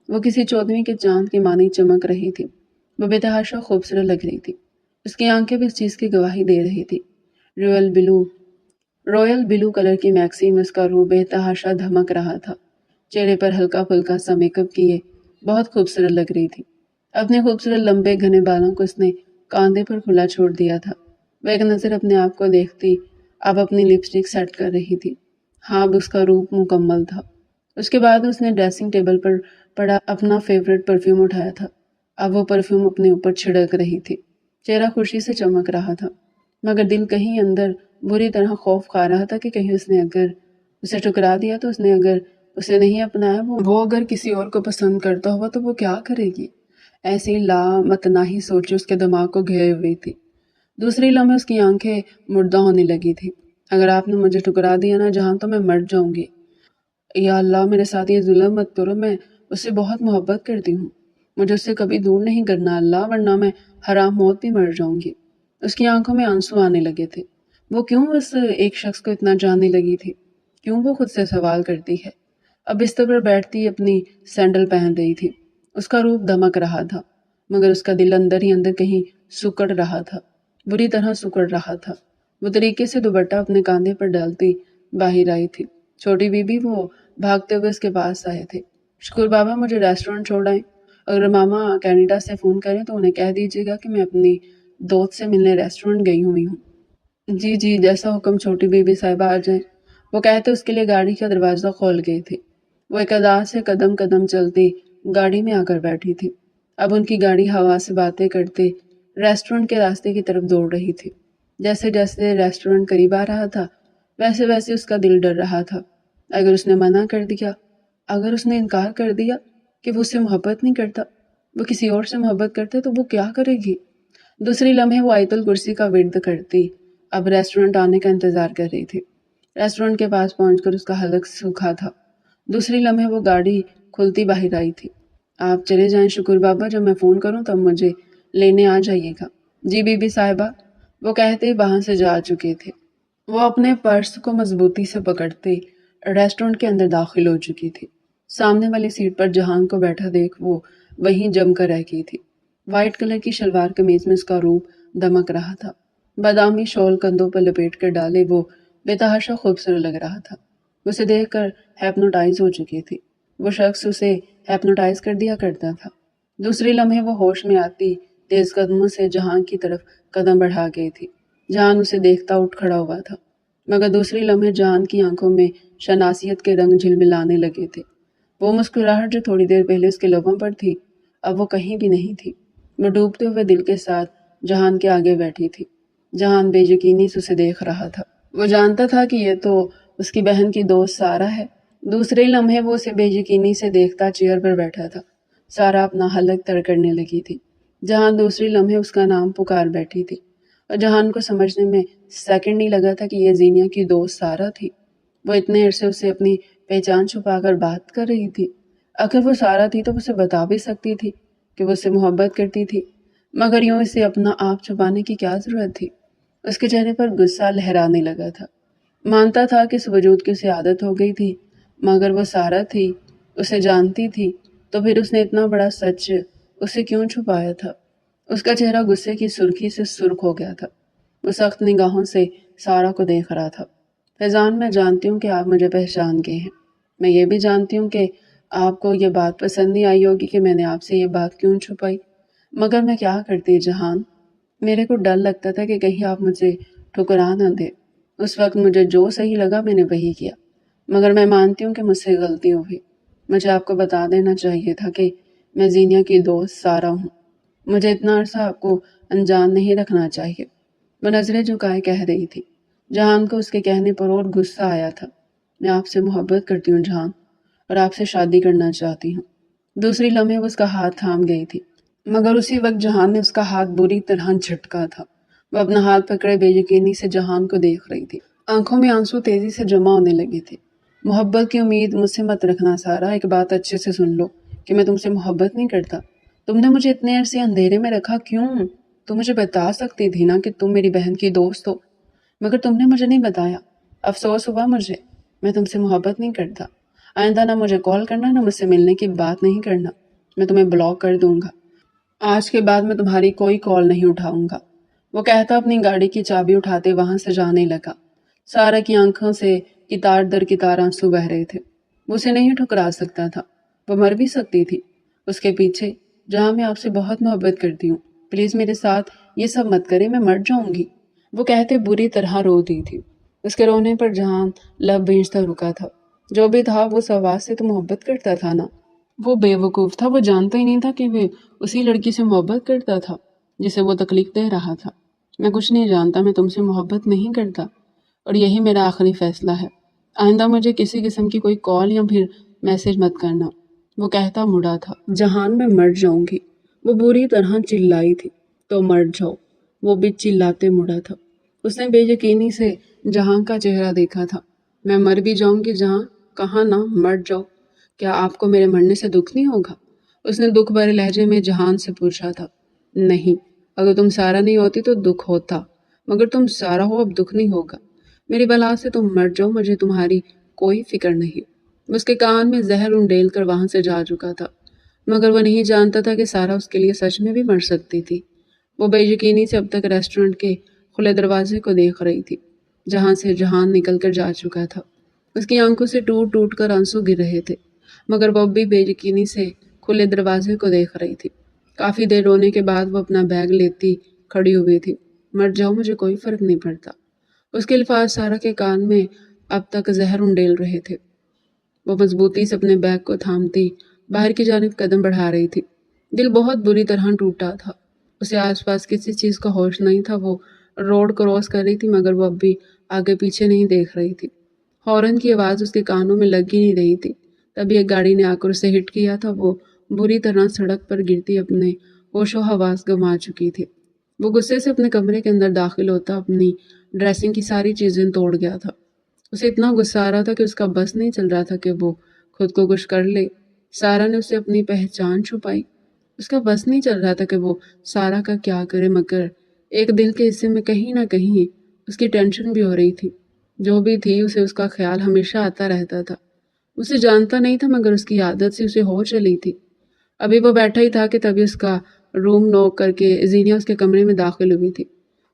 وہ کسی 14ویں کے چاند کی مانی چمک رہی تھی۔ وہ بے تحاشا خوبصورت لگ رہی تھی۔ اس کی آنکھیں بھی اس چیز کی گواہی دے رہی تھی۔ رویل بلو کلر کی میکسی میں اس کا روح بے تحاشا دھمک رہا تھا۔ چہرے پر ہلکا پھلکا سا میک اپ کیے بہت خوبصورت لگ رہی تھی۔ اپنے خوبصورت لمبے گھنے بالوں کو اس نے کاندھے پر کھلا چھوڑ دیا تھا۔ وہ ایک نظر اپنے آپ کو دیکھتی اب اپنی لپسٹک سیٹ کر رہی تھی۔ ہاں، اب اس کا روپ مکمل تھا۔ اس کے بعد اس نے ڈریسنگ ٹیبل پر پڑا اپنا فیورٹ پرفیوم اٹھایا تھا۔ اب وہ پرفیوم اپنے اوپر چھڑک رہی تھی۔ چہرہ خوشی سے چمک رہا تھا، مگر دل کہیں اندر بری طرح خوف کھا رہا تھا کہ کہیں اس نے اگر اسے ٹھکرا دیا تو اس نے اگر اسے نہیں اپنایا، وہ اگر کسی اور کو پسند کرتا ہوا تو وہ کیا کرے گی؟ ایسی لامتناہی سوچ اس کے دماغ کو گھیرے ہوئی تھی۔ دوسری لمحے اس کی آنکھیں مردہ ہونے لگی تھی۔ اگر آپ نے مجھے ٹھکرا دیا نا جہاں تو میں مر جاؤں گی۔ یا اللہ میرے ساتھ یہ ظلم مت کرو، میں اس سے بہت محبت کرتی ہوں، مجھے اس سے کبھی دور نہیں کرنا اللہ، ورنہ میں حرام موت بھی مر جاؤں گی۔ اس کی آنکھوں میں آنسو آنے لگے تھے۔ وہ کیوں اس ایک شخص کو اتنا جاننے لگی تھی؟ کیوں وہ خود سے سوال کرتی ہے؟ اب بستر پر بیٹھتی اپنی سینڈل پہن رہی تھی۔ اس کا روپ دمک رہا تھا، مگر اس کا دل اندر ہی اندر کہیں سکڑ رہا تھا، بری طرح سکڑ رہا تھا۔ وہ طریقے سے دوپٹہ اپنے کاندھے پر ڈالتی باہر آئی تھی۔ چھوٹی بی بی وہ بھاگتے ہوئے اس کے پاس آئے تھے۔ شکر بابا مجھے ریسٹورنٹ چھوڑ آئیں، اگر ماما کینیڈا سے فون کریں تو انہیں کہہ دیجیے گا کہ میں اپنی دوست سے ملنے ریسٹورنٹ گئی ہوئی ہوں۔ جی جی، جیسا حکم چھوٹی بی بی صاحبہ آ جائیں، وہ کہتے اس کے لیے گاڑی کا دروازہ کھول گئی تھی۔ وہ ایک ادا سے قدم قدم چلتی گاڑی میں آ کر بیٹھی تھی۔ اب ان کی گاڑی ہوا سے باتیں کرتے ریسٹورنٹ کے راستے کی طرف دوڑ رہی تھی۔ جیسے جیسے ریسٹورنٹ قریب آ رہا تھا ویسے ویسے اس کا دل ڈر رہا تھا۔ اگر اس نے منع کر دیا، اگر اس نے انکار کر دیا کہ وہ اس سے محبت نہیں کرتا، وہ کسی اور سے محبت کرتا، تو وہ کیا کرے گی؟ دوسری لمحے وہ آیت الکرسی کا ورد کرتی اب ریسٹورنٹ آنے کا انتظار کر رہی تھی۔ ریسٹورنٹ کے پاس پہنچ کر اس کا حلق سوکھا تھا۔ دوسری لمحے وہ گاڑی کھلتی باہر آئی تھی۔ آپ چلے جائیں شکر بابا، جب میں فون کروں تب مجھے لینے آ جائیے گا۔ جی بی بی صاحبہ، وہ کہتے وہاں سے جا چکے تھے۔ وہ اپنے پرس کو مضبوطی سے پکڑتے ریسٹورنٹ کے اندر داخل ہو چکی تھی۔ سامنے والی سیٹ پر جہان کو بیٹھا دیکھ وہ وہیں جم کر رہ گئی تھی۔ وائٹ کلر کی شلوار قمیض میں اس کا روپ دمک رہا تھا۔ بادامی شال کندھوں پر لپیٹ کر ڈالے وہ بے تحاشا خوبصورت لگ رہا تھا۔ اسے دیکھ کر ہیپنوٹائز ہو چکی تھی۔ وہ شخص اسے ہیپنوٹائز کر دیا کرتا تھا۔ دوسری لمحے وہ ہوش میں آتی تیز قدموں سے جہان کی طرف قدم بڑھا گئی تھی۔ جہان اسے دیکھتا اٹھ کھڑا ہوا تھا، مگر دوسری لمحے جہان کی آنکھوں میں شناسیت کے رنگ جھلملانے لگے تھے۔ وہ مسکراہٹ جو تھوڑی دیر پہلے اس کے لبوں پر تھی اب وہ کہیں بھی نہیں تھی۔ وہ ڈوبتے ہوئے دل کے ساتھ جہان کے آگے بیٹھی تھی۔ جہان بے یقینی سے اسے دیکھ رہا تھا۔ وہ جانتا تھا کہ یہ تو اس کی بہن کی دوست سارا ہے۔ دوسرے لمحے وہ اسے بے یقینی سے دیکھتا چیئر پر بیٹھا تھا۔ سارا اپنا حلق تر کرنے لگی تھی۔ جہان دوسری لمحے اس کا نام پکار بیٹھی تھی اور جہان کو سمجھنے میں سیکنڈ نہیں لگا تھا کہ یہ زینیا کی دوست سارا تھی۔ وہ اتنے عرصے اسے اپنی پہچان چھپا کر بات کر رہی تھی۔ اگر وہ سارا تھی تو اسے بتا بھی سکتی تھی کہ وہ اسے محبت کرتی تھی، مگر یوں اسے اپنا آپ چھپانے کی کیا ضرورت تھی؟ اس کے چہرے پر غصہ لہرانے لگا تھا۔ مانتا تھا کہ اس وجود کی اسے عادت ہو گئی تھی، مگر وہ سارا تھی، اسے جانتی تھی، تو پھر اس نے اتنا بڑا سچ اسے کیوں چھپایا تھا؟ اس کا چہرہ غصے کی سرخی سے سرخ ہو گیا تھا۔ وہ سخت نگاہوں سے سارا کو دیکھ رہا تھا۔ فیضان، میں جانتی ہوں کہ آپ مجھے پہچان گئے ہیں۔ میں یہ بھی جانتی ہوں کہ آپ کو یہ بات پسند نہیں آئی ہوگی کہ میں نے آپ سے یہ بات کیوں چھپائی، مگر میں کیا کرتی جہان؟ میرے کو ڈر لگتا تھا کہ کہیں آپ مجھے ٹھکرا نہ دے۔ اس وقت مجھے جو صحیح لگا میں نے وہی کیا، مگر میں مانتی ہوں کہ مجھ سے غلطی ہوئی۔ مجھے آپ کو بتا دینا چاہیے تھا کہ میں زینیا کی دوست سارا ہوں۔ مجھے اتنا عرصہ آپ کو انجان نہیں رکھنا چاہیے۔ وہ نظریں جھکائے کہہ رہی تھی۔ جہان کو اس کے کہنے پر اور غصہ آیا تھا۔ میں آپ سے محبت کرتی ہوں جہان، اور آپ سے شادی کرنا چاہتی ہوں۔ دوسری لمحے وہ اس کا ہاتھ تھام گئی تھی، مگر اسی وقت جہان نے اس کا ہاتھ بری طرح جھٹکا تھا۔ وہ اپنا ہاتھ پکڑے بے یقینی سے جہان کو دیکھ رہی تھی۔ آنکھوں میں آنسو تیزی سے جمع ہونے لگے تھے۔ محبت کی امید مجھ سے مت رکھنا سارا، ایک بات اچھے سے سن لو کہ میں تم سے محبت نہیں کرتا۔ تم نے مجھے اتنے عرصے اندھیرے میں رکھا کیوں؟ تم مجھے بتا سکتی تھی نا کہ تم میری بہن کی دوست ہو، مگر تم نے مجھے نہیں بتایا۔ افسوس ہوا مجھے۔ میں تم سے محبت نہیں کرتا۔ آئندہ نہ مجھے کال کرنا، نہ مجھ سے ملنے کی بات نہیں کرنا۔ میں تمہیں بلاک کر دوں گا۔ آج کے بعد میں تمہاری کوئی کال نہیں اٹھاؤں گا۔ وہ کہتا اپنی گاڑی کی چابی اٹھاتے وہاں سے جانے لگا۔ سارا کی آنکھوں سے کتار در کتار آنسو بہ رہے تھے۔ وہ اسے نہیں ٹھکرا سکتا تھا، وہ مر بھی سکتی تھی اس کے پیچھے۔ جہاں میں آپ سے بہت محبت کرتی ہوں، پلیز میرے ساتھ یہ سب مت کرے، میں مر جاؤں گی۔ وہ کہتے بری طرح رو دی تھی۔ اس کے رونے پر جہان لب بھیجتا رکا تھا۔ جو بھی تھا وہ اس آواز سے تو محبت کرتا تھا نا۔ وہ بے وقوف تھا، وہ جانتا ہی نہیں تھا کہ وہ اسی لڑکی سے محبت کرتا تھا جسے وہ تکلیف دے رہا تھا۔ میں کچھ نہیں جانتا، میں تم سے محبت نہیں کرتا، اور یہی میرا آخری فیصلہ ہے۔ آئندہ مجھے کسی قسم کی کوئی کال یا پھر میسج مت کرنا۔ وہ کہتا مڑا تھا۔ جہان، میں مر جاؤں گی۔ وہ بری طرح چلائی تھی۔ تو مر جاؤ۔ وہ بھی چلاتے مڑا تھا۔ اس نے بے یقینی سے جہان کا چہرہ دیکھا تھا۔ میں مر بھی جاؤں گی جہاں؟ کہاں نا مر جاؤ۔ کیا آپ کو میرے مرنے سے دکھ نہیں ہوگا؟ اس نے دکھ بھرے لہجے میں جہان سے پوچھا تھا۔ نہیں، اگر تم سارا نہیں ہوتی تو دکھ ہوتا، مگر تم سارا ہو، اب دکھ نہیں ہوگا۔ میری بلا سے تم مر جاؤ، مجھے تمہاری کوئی فکر نہیں۔ اس کے کان میں زہر انڈیل کر وہاں سے جا چکا تھا، مگر وہ نہیں جانتا تھا کہ سارا اس کے لیے سچ میں بھی مر سکتی تھی۔ وہ بے یقینی سے اب تک ریسٹورنٹ کے کھلے دروازے کو دیکھ رہی تھی جہاں سے جہان نکل کر جا چکا تھا۔ اس کی آنکھوں سے ٹوٹ ٹوٹ کر آنسو گر رہے تھے، مگر وہ بھی بے یقینی سے کھلے دروازے کو دیکھ رہی تھی۔ کافی دیر رونے کے بعد وہ اپنا بیگ لیتی کھڑی ہوئی تھی۔ مر جاؤ، مجھے کوئی فرق نہیں پڑتا۔ اس کے الفاظ سارا کے کان میں اب تک زہر انڈیل رہے تھے۔ وہ مضبوطی سے اپنے بیگ کو تھامتی باہر کی جانب قدم بڑھا رہی تھی۔ دل بہت بری طرح ٹوٹا تھا۔ اسے آس پاس کسی چیز کا ہوش نہیں تھا۔ وہ روڈ کراس کر رہی تھی، مگر وہ اب بھی آگے پیچھے نہیں دیکھ رہی تھی۔ ہارن کی آواز اس کے کانوں میں لگ ہی نہیں رہی تھی۔ تبھی ایک گاڑی نے آ کر اسے ہٹ کیا تھا۔ وہ بری طرح سڑک پر گرتی اپنے ہوش و حواس گنوا چکی تھی۔ وہ غصے سے اپنے کمرے کے اندر داخل ہوتا اپنی ڈریسنگ کی ساری چیزیں توڑ گیا تھا۔ اسے اتنا غصہ آ رہا تھا کہ اس کا بس نہیں چل رہا تھا کہ وہ خود کو کچھ کر لے۔ سارا نے اسے اپنی پہچان چھپائی۔ اس کا بس نہیں چل رہا تھا کہ وہ سارا کا کیا کرے، مگر ایک دل کے حصے میں کہیں نہ کہیں اس کی ٹینشن بھی ہو رہی تھی۔ جو بھی تھی اسے اس کا خیال ہمیشہ آتا رہتا تھا۔ اسے جانتا نہیں تھا مگر اس کی عادت سے اسے ہو چلی تھی۔ ابھی وہ بیٹھا ہی تھا کہ تبھی اس کا روم نوک کر کے زینیا اس کے کمرے میں داخل ہوئی تھی۔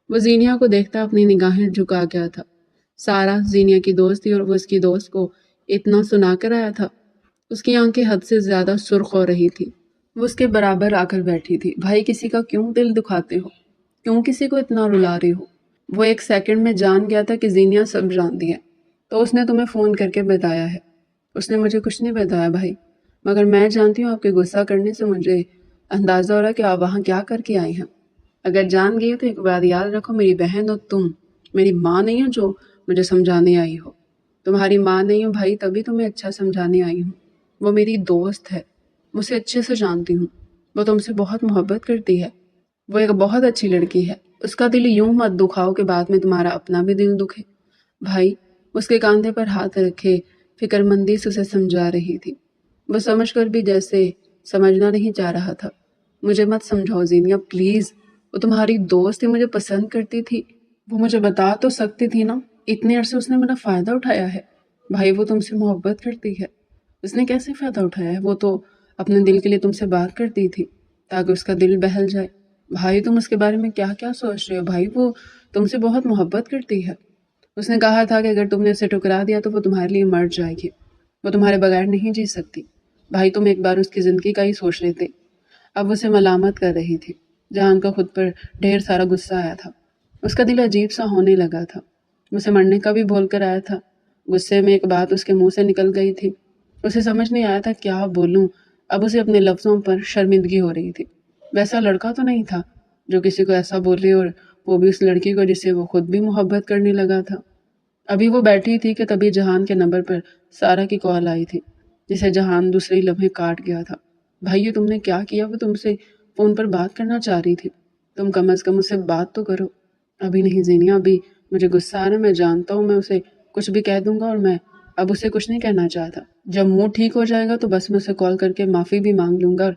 وہ زینیا کو دیکھتا اپنی نگاہیں جھکا گیا تھا۔ سارا زینیا کی دوست تھی اور وہ اس کی دوست کو اتنا سنا کر آیا تھا۔ اس کی آنکھیں حد سے زیادہ سرخ ہو رہی تھی۔ وہ اس کے برابر آ کر بیٹھی تھی۔ بھائی کسی کا کیوں دل دکھاتے ہو؟ کیوں کسی کو اتنا رلا رہی ہو؟ وہ ایک سیکنڈ میں جان گیا تھا کہ زینیا سب جانتی ہے، تو اس نے تمہیں فون کر کے بتایا ہے۔ اس نے مجھے کچھ نہیں بتایا بھائی، مگر میں جانتی ہوں آپ کے غصہ کرنے سے مجھے اندازہ ہو رہا کہ آپ وہاں کیا کر کے آئی ہیں۔ اگر جان گئی ہو تو ایک بات یاد رکھو، میری بہن اور تم میری ماں نہیں ہو جو مجھے سمجھانے آئی ہو۔ تمہاری ماں نہیں ہوں بھائی، تبھی تمہیں اچھا سمجھانے آئی ہوں۔ وہ میری دوست ہے، مجھے اچھے سے جانتی ہوں، وہ تم سے بہت محبت کرتی ہے۔ وہ ایک بہت اچھی لڑکی ہے، اس کا دل یوں مت دکھاؤ کہ بعد میں تمہارا اپنا بھی دل دکھے۔ بھائی اس کے کاندھے پر ہاتھ رکھے فکر مندی سے اسے سمجھا رہی تھی۔ وہ سمجھ کر بھی جیسے سمجھنا نہیں چاہ رہا تھا۔ مجھے مت سمجھاؤ زینیا پلیز، وہ تمہاری دوست تھی، مجھے پسند کرتی تھی، وہ مجھے بتا تو سکتی تھی نا۔ اتنے عرصے اس نے میرا فائدہ اٹھایا ہے۔ بھائی وہ تم سے محبت کرتی ہے، اس نے کیسے فائدہ اٹھایا ہے؟ وہ تو اپنے دل کے لیے تم سے بات کرتی تھی تاکہ اس کا دل بہل جائے۔ بھائی تم اس کے بارے میں کیا کیا سوچ رہے ہو؟ بھائی وہ تم سے بہت محبت کرتی ہے، اس نے کہا تھا کہ اگر تم نے اسے ٹکرا دیا تو وہ تمہارے لیے مر جائے گی، وہ تمہارے بغیر نہیں جی سکتی۔ بھائی تم ایک بار اس کی زندگی کا ہی سوچ لیتے۔ اب اسے ملامت کر رہی تھی۔ جہان کا خود پر ڈھیر سارا غصہ آیا تھا۔ اس کا دل عجیب سا ہونے لگا تھا۔ اسے مرنے کا بھی بول کر آیا تھا۔ غصے میں ایک بات اس کے منہ سے نکل گئی تھی۔ اسے سمجھ نہیں آیا تھا کیا بولوں۔ اب اسے اپنے لفظوں پر شرمندگی ہو رہی تھی۔ ویسا لڑکا تو نہیں تھا جو کسی کو ایسا بولے، اور وہ بھی اس لڑکی کو جسے وہ خود بھی محبت کرنے لگا تھا۔ ابھی وہ بیٹھی تھی کہ تبھی جہان کے نمبر پر سارا کی کال آئی تھی، جسے جہان دوسرے لمحے کاٹ گیا تھا۔ بھائی یہ تم نے کیا کیا؟ وہ تم سے فون پر بات کرنا چاہ رہی تھی، تم کم از کم اس سے بات تو کرو۔ ابھی نہیں زینیا، ابھی مجھے غصہ آ رہا ہے، میں جانتا ہوں میں اسے کچھ بھی کہہ دوں گا، اور میں اب اسے کچھ نہیں کہنا چاہتا۔ جب موڈ ٹھیک ہو جائے گا تو بس میں اسے کال کر کے معافی بھی مانگ لوں گا، اور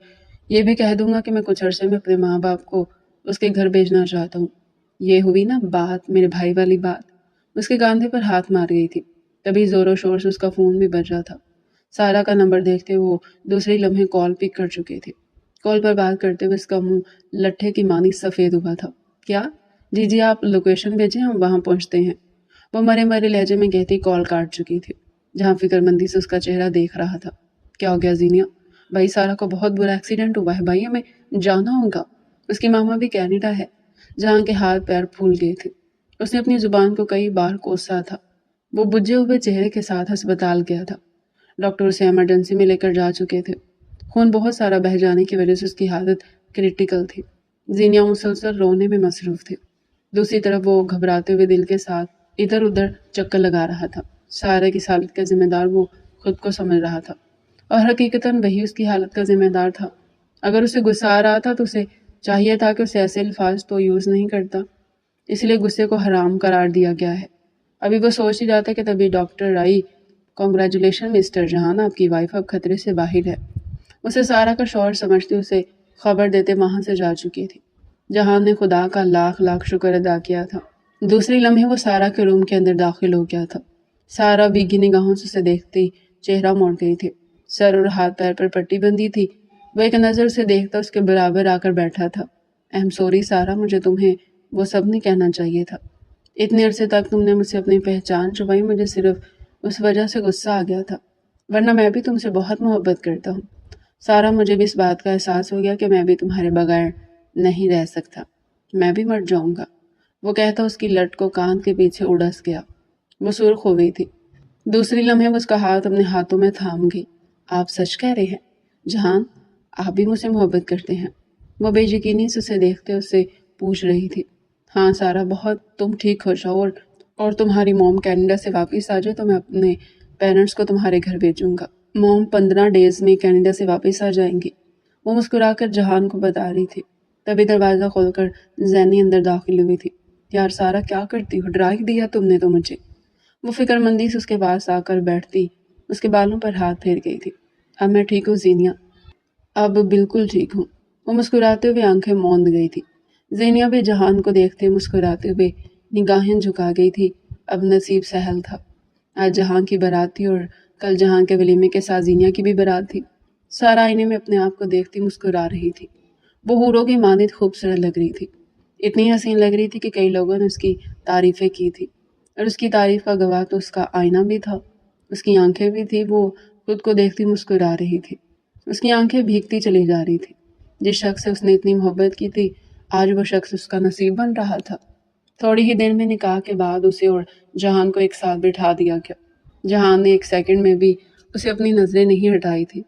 یہ بھی کہہ دوں گا کہ میں کچھ عرصے میں اپنے ماں باپ کو اس کے گھر بھیجنا چاہتا ہوں۔ یہ ہوئی نا بات، میرے بھائی والی بات۔ اس کے کاندھے پر ہاتھ مار گئی تھی۔ تبھی زور و شور سے اس کا فون بھی بج رہا تھا۔ سارا کا نمبر دیکھتے وہ دوسرے لمحے کال پک کر چکے تھے۔ کال پر بات کرتے ہوئے اس کا منہ لٹھے کی مانی سفید ہوا تھا۔ کیا؟ جی جی آپ لوکیشن بھیجیں، ہم وہاں پہنچتے ہیں، وہ مرے مرے لہجے میں کہتی کال کاٹ چکی تھی۔ جہاں فکر مندی سے اس کا چہرہ دیکھ رہا تھا۔ کیا ہو گیا زینیا؟ بھائی سارا کو بہت برا ایکسیڈنٹ ہوا ہے بھائی، ہمیں جانا ہوگا، اس کی ماما بھی کینیڈا ہے۔ جہاں کے ہاتھ پیر پھول گئے تھے۔ اس نے اپنی زبان کو کئی بار کوسا تھا۔ وہ بجھے ہوئے چہرے کے ساتھ ہسپتال گیا تھا۔ ڈاکٹر اسے ایمرجنسی میں لے کر جا چکے تھے۔ خون بہت سارا بہہ جانے کی وجہ سے اس کی حالت کریٹیکل تھی۔ زینیا مسلسل رونے میں مصروف تھی۔ دوسری طرف وہ گھبراتے ہوئے دل کے ساتھ ادھر ادھر چکر لگا رہا تھا۔ سارے کی حالت کا ذمہ دار وہ خود کو سمجھ رہا تھا، اور حقیقتاً وہی اس کی حالت کا ذمہ دار تھا۔ اگر اسے غصہ آ رہا تھا تو اسے چاہیے تھا کہ اسے ایسے الفاظ تو یوز نہیں کرتا، اس لیے غصے کو حرام قرار دیا گیا ہے۔ ابھی وہ سوچ ہی جاتا کہ تبھی ڈاکٹر آئی۔ کانگریچولیشن مسٹر جہان، آپ کی وائف اب خطرے سے باہر ہے۔ اسے سارا کا شوہر سمجھتے اسے خبر دیتے وہاں سے جا چکی تھی۔ جہان نے خدا کا لاکھ لاکھ شکر ادا کیا تھا۔ دوسری لمحے وہ سارا کے روم کے اندر داخل ہو گیا تھا۔ سارا بھیگی نگاہوں سے اسے دیکھتی چہرہ موڑ گئی تھی۔ سر اور ہاتھ پیر پر پٹی بندھی تھی۔ وہ ایک نظر سے دیکھتا اس کے برابر آ کر بیٹھا تھا۔ ایم سوری سارا، مجھے تمہیں وہ سب نہیں کہنا چاہیے تھا۔ اتنے عرصے تک تم نے مجھ سے اپنی پہچان چھپائی، مجھے صرف اس وجہ سے غصہ آ گیا تھا، ورنہ میں بھی تم سے بہت محبت کرتا ہوں۔ سارا مجھے بھی اس بات کا احساس ہو گیا کہ میں بھی تمہارے بغیر نہیں رہ سکتا، میں بھی مر جاؤں گا، وہ کہتا اس کی لٹ کو کان کے پیچھے اڑس گیا۔ وہ سرخ ہو گئی تھی۔ دوسری لمحے وہ اس کا ہاتھ اپنے ہاتھوں میں تھام گئی۔ آپ سچ کہہ رہے ہیں جہان، آپ بھی مجھ سے محبت کرتے ہیں؟ وہ بے یقینی سے اسے دیکھتے اس سے پوچھ رہی تھی۔ ہاں سارا بہت، تم ٹھیک ہو جاؤ اور تمہاری موم کینیڈا سے واپس آ جائے تو میں اپنے پیرنٹس کو تمہارے گھر بھیجوں گا۔ موم 15 ڈیز میں کینیڈا سے واپس آ جائیں گی، وہ مسکرا کر جہان کو بتا رہی تھی۔ تبھی دروازہ کھول کر زینی اندر داخل ہوئی تھی۔ یار سارا کیا کرتی ہو، ڈرا ہی دیا تم نے تو مجھے۔ وہ فکر مندی سے اس کے پاس آ کر بیٹھتی اس کے بالوں پر ہاتھ پھیر گئی تھی۔ اب میں ٹھیک ہوں زینیا، اب بالکل ٹھیک ہوں۔ وہ مسکراتے ہوئے آنکھیں موند گئی تھی۔ زینیا بھی جہان کو دیکھتے مسکراتے ہوئے نگاہیں جھکا گئی تھی۔ اب نصیب سہل تھا۔ آج جہان کی بارات تھی اور کل جہان کے ولیمے کے ساتھ زینیا کی بھی بارات تھی۔ سارا آئینے میں اپنے آپ کو دیکھتی مسکرا رہی تھی۔ وہ حوروں کی مانند خوبصورت لگ رہی تھی، اتنی حسین لگ رہی تھی کہ کئی لوگوں نے اس کی تعریفیں کی تھی، اور اس کی تعریف کا گواہ تو اس کا آئینہ بھی تھا، اس کی آنکھیں بھی تھی۔ وہ خود کو دیکھتی مسکرا رہی تھی۔ اس کی آنکھیں بھیگتی چلی جا رہی تھی۔ جس شخص سے اس نے اتنی محبت کی تھی، آج وہ شخص اس کا نصیب بن رہا تھا۔ تھوڑی ہی دیر میں نکاح کے بعد اسے اور جہان کو ایک ساتھ بٹھا دیا گیا۔ جہان نے ایک سیکنڈ میں بھی اسے اپنی نظریں نہیں ہٹائی تھی۔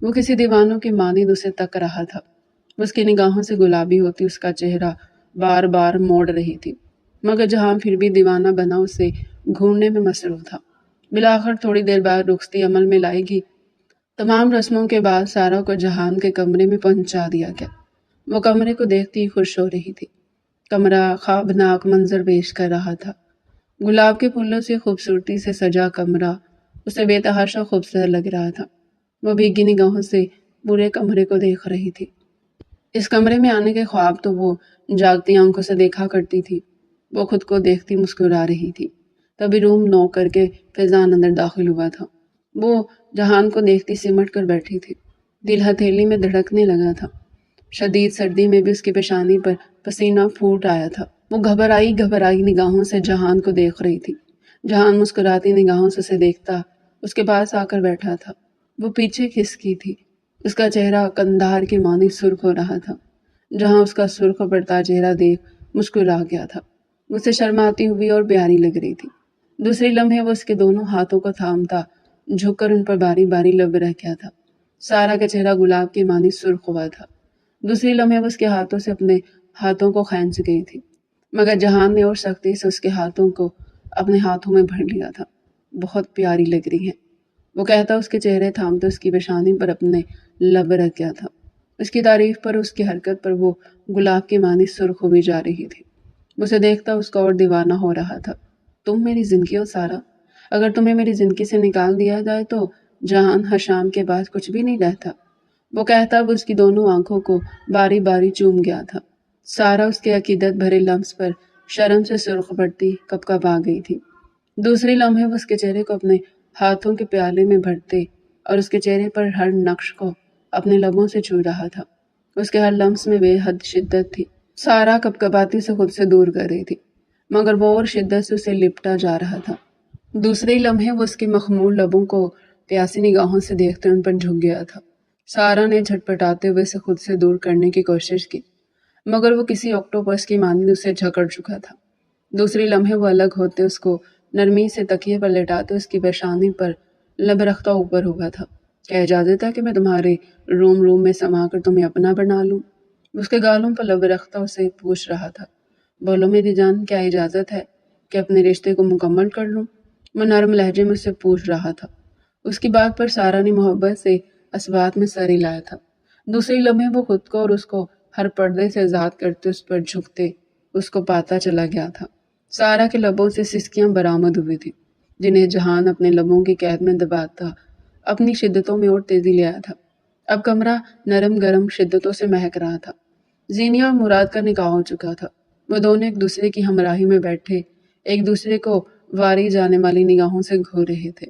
وہ کسی دیوانوں کی مانند اسے تک رہا تھا۔ اس کی نگاہوں سے گلابی ہوتی اس کا چہرہ بار بار موڑ رہی تھی، مگر جہان پھر بھی دیوانہ بنا اسے گھورنے میں مصروف تھا۔ بالآخر تھوڑی دیر بعد رخصتی عمل میں لائے گی۔ تمام رسموں کے بعد سارا کو جہان کے کمرے میں پہنچا دیا گیا۔ وہ کمرے کو دیکھتی خوش ہو رہی تھی۔ کمرہ خوابناک منظر پیش کر رہا تھا۔ گلاب کے پھولوں سے خوبصورتی سے سجا کمرہ اسے بے تحاشا خوبصورت لگ رہا تھا۔ وہ بھیگی نگاہوں سے پورے کمرے کو دیکھ رہی تھی۔ اس کمرے میں آنے کے خواب تو وہ جاگتی آنکھوں سے دیکھا کرتی تھی۔ وہ خود کو دیکھتی مسکرا رہی تھی۔ تبھی روم نوک کر کے فیضان اندر داخل ہوا تھا۔ وہ جہان کو دیکھتی سمٹ کر بیٹھی تھی۔ دل ہتھیلی میں دھڑکنے لگا تھا۔ شدید سردی میں بھی اس کی پیشانی پر پسینہ پھوٹ آیا تھا۔ وہ گھبرائی نگاہوں سے جہان کو دیکھ رہی تھی۔ جہان مسکراتی نگاہوں سے اسے دیکھتا اس کے پاس آ کر بیٹھا تھا۔ وہ پیچھے کھسکی تھی۔ اس کا چہرہ قندھار کی مانند سرخ ہو رہا تھا۔ جہاں اس کا سرخ پڑتا چہرہ دیکھ مسکرا گیا تھا۔ اسے شرماتی ہوئی اور پیاری لگ رہی تھی۔ دوسری لمحے وہ اس کے دونوں ہاتھوں کو تھامتا جھک کر ان پر باری باری لب رہ گیا تھا۔ سارا کا چہرہ گلاب کی مانند سرخ ہوا تھا۔ دوسری لمحے وہ اس کے ہاتھوں سے اپنے ہاتھوں کو کھینچ گئی تھی، مگر جہان نے اور سختی سے اس کے ہاتھوں کو اپنے ہاتھوں میں بھر لیا تھا۔ بہت پیاری لگ رہی ہے، وہ کہتا اس کے چہرے تھامتے اس کی پیشانی پر اپنے لب رکھ گیا تھا۔ اس کی تعریف پر، اس کی حرکت پر وہ گلاب کی مانند سرخ ہوئی جا رہی تھی۔ اسے دیکھتا اس کا اور دیوانہ ہو رہا تھا۔ تم میری زندگی ہو سارا، اگر تمہیں میری زندگی سے نکال دیا جائے تو جہان حشام کے بعد کچھ بھی نہیں رہتا، وہ کہتا وہ اس کی دونوں آنکھوں کو باری باری چوم گیا تھا۔ سارا اس کے عقیدت بھرے لفظ پر شرم سے سرخ پڑتی کب کب آ گئی تھی۔ دوسری لمحے وہ اس کے چہرے کو اپنے ہاتھوں کے پیالے میں بھرتے اور اس کے چہرے پر ہر نقش کو اپنے لبوں سے چھو رہا تھا۔ اس کے ہر لمس میں بے حد شدت تھی۔ سارا کپکپاتی سے خود سے دور کر رہی تھی، مگر وہ اور شدت سے اسے لپٹا جا رہا تھا۔ دوسرے لمحے وہ اس کے مخمور لبوں کو پیاسی نگاہوں سے دیکھتے ان پر جھک گیا تھا۔ سارا نے جھٹپٹاتے ہوئے اسے خود سے دور کرنے کی کوشش کی، مگر وہ کسی آکٹوپس کی مانند اسے جھکڑ چکا تھا۔ دوسری لمحے وہ الگ ہوتے اس کو نرمی سے تکیے پر لٹاتے اس کی پیشانی پر لب رکھتا اوپر ہوا تھا۔ کیا اجازت ہے کہ میں تمہارے روم میں سما کر تمہیں اپنا بنا لوں؟ اس کے گالوں پر لب رکھتا اسے پوچھ رہا تھا۔ بولو میری جان، کیا اجازت ہے کہ اپنے رشتے کو مکمل کر لوں؟ وہ نرم لہجے میں اسے پوچھ رہا تھا۔ اس کی بات پر سارا نے محبت سے اس بات میں سر ہلایا تھا۔ دوسری لمحے وہ خود کو اور اس کو ہر پردے سے آزاد کرتے اس پر جھکتے اس کو پاتا چلا گیا تھا۔ سارا کے لبوں سے سسکیاں برآمد ہوئی تھی، جنہیں جہان اپنے لبوں کی قید میں دباتا اپنی شدتوں میں اور تیزی لے آیا تھا۔ اب کمرہ نرم گرم شدتوں سے مہک رہا تھا۔ زینیا اور مراد کا نکاح ہو چکا تھا۔ وہ دونوں ایک دوسرے کی ہمراہی میں بیٹھے ایک دوسرے کو واری جانے والی نگاہوں سے گھور رہے تھے۔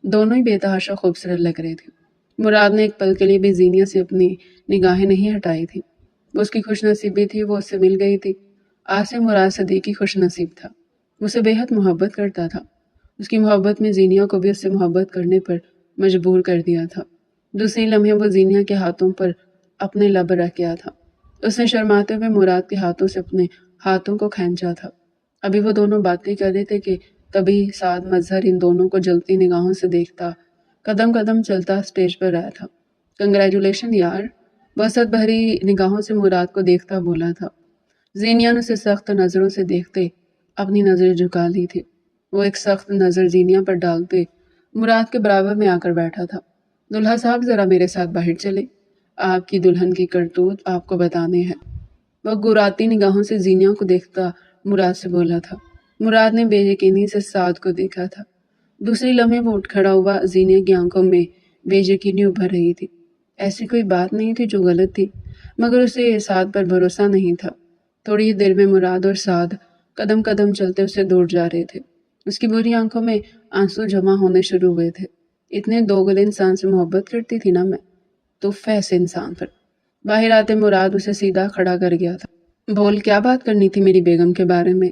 دونوں ہی بے تحاشا خوبصورت لگ رہے تھے۔ مراد نے ایک پل کے لیے بھی زینیا سے اپنی نگاہیں نہیں ہٹائی تھی۔ وہ اس کی خوش نصیبی تھی، وہ اس سے مل گئی تھی۔ آج سے مراد صدیقی خوش نصیب تھا۔ وہ اسے بے حد محبت کرتا تھا۔ اس کی محبت میں زینیا کو بھی اس سے محبت کرنے پر مجبور کر دیا تھا۔ دوسری لمحے وہ زینیا کے ہاتھوں پر اپنے لب رکھ گیا تھا۔ اس نے شرماتے ہوئے مراد کے ہاتھوں سے اپنے ہاتھوں کو کھینچا تھا۔ ابھی وہ دونوں باتیں کر رہے تھے کہ تبھی سعد مظہر ان دونوں کو جلتی نگاہوں سے دیکھتا قدم قدم چلتا اسٹیج پر آیا تھا۔ کنگریچولیشن یار، وہ حسرت بھری نگاہوں سے مراد کو دیکھتا بولا تھا۔ زینیا نے اسے سخت نظروں سے دیکھتے اپنی نظریں جھکا لی تھی۔ وہ ایک سخت نظر زینیا پر ڈالتے مراد کے برابر میں آ کر بیٹھا تھا۔ دلہا صاحب ذرا میرے ساتھ باہر چلے، آپ کی دلہن کی کرتوت آپ کو بتانے ہیں۔ وہ گراتی نگاہوں سے زینیا کو دیکھتا مراد سے بولا تھا۔ مراد نے بے یقینی سے سعد کو دیکھا تھا۔ دوسری لمحے وہ اٹھ کھڑا ہوا زینیا کی آنکھوں میں بے یقینی ابھر رہی تھی۔ ایسی کوئی بات نہیں تھی جو غلط تھی، مگر اسے سعد پر بھروسہ نہیں تھا۔ تھوڑی ہی دیر میں مراد اور سعد قدم قدم چلتے اسے دور جا رہے تھے۔ اس کی بری آنکھوں میں آنسو جمع ہونے شروع ہوئے تھے۔ اتنے دوگلے انسان سے محبت کرتی تھی نا میں، تف ہے ایسے انسان پر۔ باہر آتے مراد اسے سیدھا کھڑا کر گیا تھا۔ بول، کیا بات کرنی تھی میری بیگم کے بارے میں؟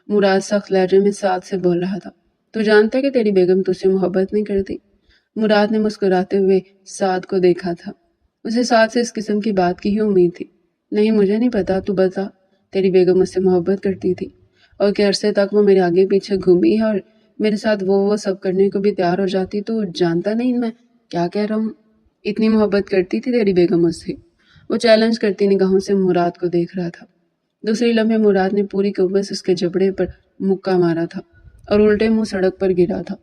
مراد سخت لہجے میں سعد سے بول رہا تھا۔ تو جانتا ہے کہ تیری بیگم تجھ سے محبت نہیں کرتی؟ مراد نے مسکراتے ہوئے سعد کو دیکھا تھا۔ اسے سعد سے اس قسم کی بات کی ہی امید تھی۔ نہیں، مجھے نہیں پتا، تو بتا، تیری بیگم مجھ سے محبت کرتی تھی اور کہ عرصے تک وہ میرے آگے پیچھے گھومی ہے اور میرے ساتھ وہ سب کرنے کو بھی تیار ہو جاتی، تو جانتا نہیں میں کیا کہہ رہا ہوں؟ اتنی محبت کرتی تھی تیری بیگم مجھ سے؟ وہ چیلنج کرتی نگاہوں سے مراد کو دیکھ رہا تھا۔ دوسری لمحے مراد نے پوری قوت سے اس کے جبڑے پر مکہ مارا تھا اور الٹے منہ سڑک پر گرا تھا۔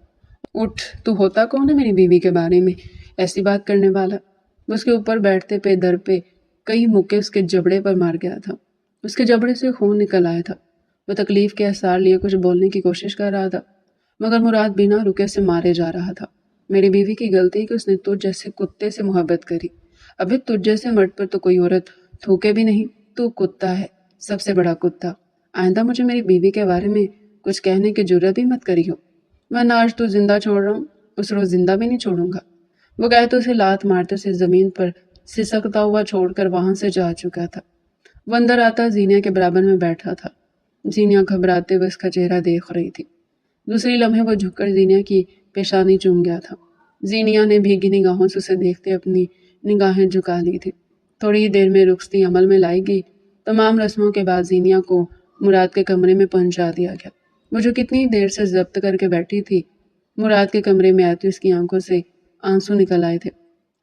اٹھ، تو ہوتا کون ہے میری بیوی کے بارے میں ایسی بات کرنے والا؟ وہ اس کے اوپر بیٹھتے پہ در پہ کئی مکے اس کے جبڑے پر مار گیا تھا۔ اس کے جبڑے سے خون نکل آیا تھا۔ وہ تکلیف کے احسار لیے کچھ بولنے کی کوشش کر رہا تھا، مگر مراد بنا رکے سے مارے جا رہا تھا۔ میری بیوی کی غلطی کہ اس نے تجھ جیسے کتے سے محبت کری۔ ابھی تجھ جیسے مرد پر تو کوئی عورت تھوکے بھی نہیں۔ تو کتا ہے، سب سے بڑا کتا۔ آئندہ مجھے میری بیوی کے بارے میں کچھ کہنے کی جرت بھی مت کری ہو، ورنہ آج تو زندہ چھوڑ رہا ہوں، اس روز زندہ بھی نہیں چھوڑوں گا۔ وہ کہتے اسے لات مارتے اسے زمین پر سسکتا ہوا چھوڑ کر وہاں سے جا چکا تھا۔ وہ اندر آتا زینیا کے برابر میں بیٹھا تھا۔ زینیا گھبراتے ہوئے اس کا چہرہ دیکھ رہی تھی۔ دوسری لمحے وہ جھک کر زینیا کی پیشانی چوم گیا تھا۔ زینیا نے بھیگی نگاہوں سے اسے دیکھتے اپنی نگاہیں جھکا لی تھی۔ تھوڑی ہی دیر میں رخصتی عمل میں لائی گئی۔ تمام رسموں کے بعد زینیا کو مراد کے کمرے میں پہنچا دیا گیا۔ وہ جو کتنی دیر سے ضبط کر کے بیٹھی تھی، مراد کے کمرے میں آتی اس کی آنکھوں سے آنسو نکل آئے تھے۔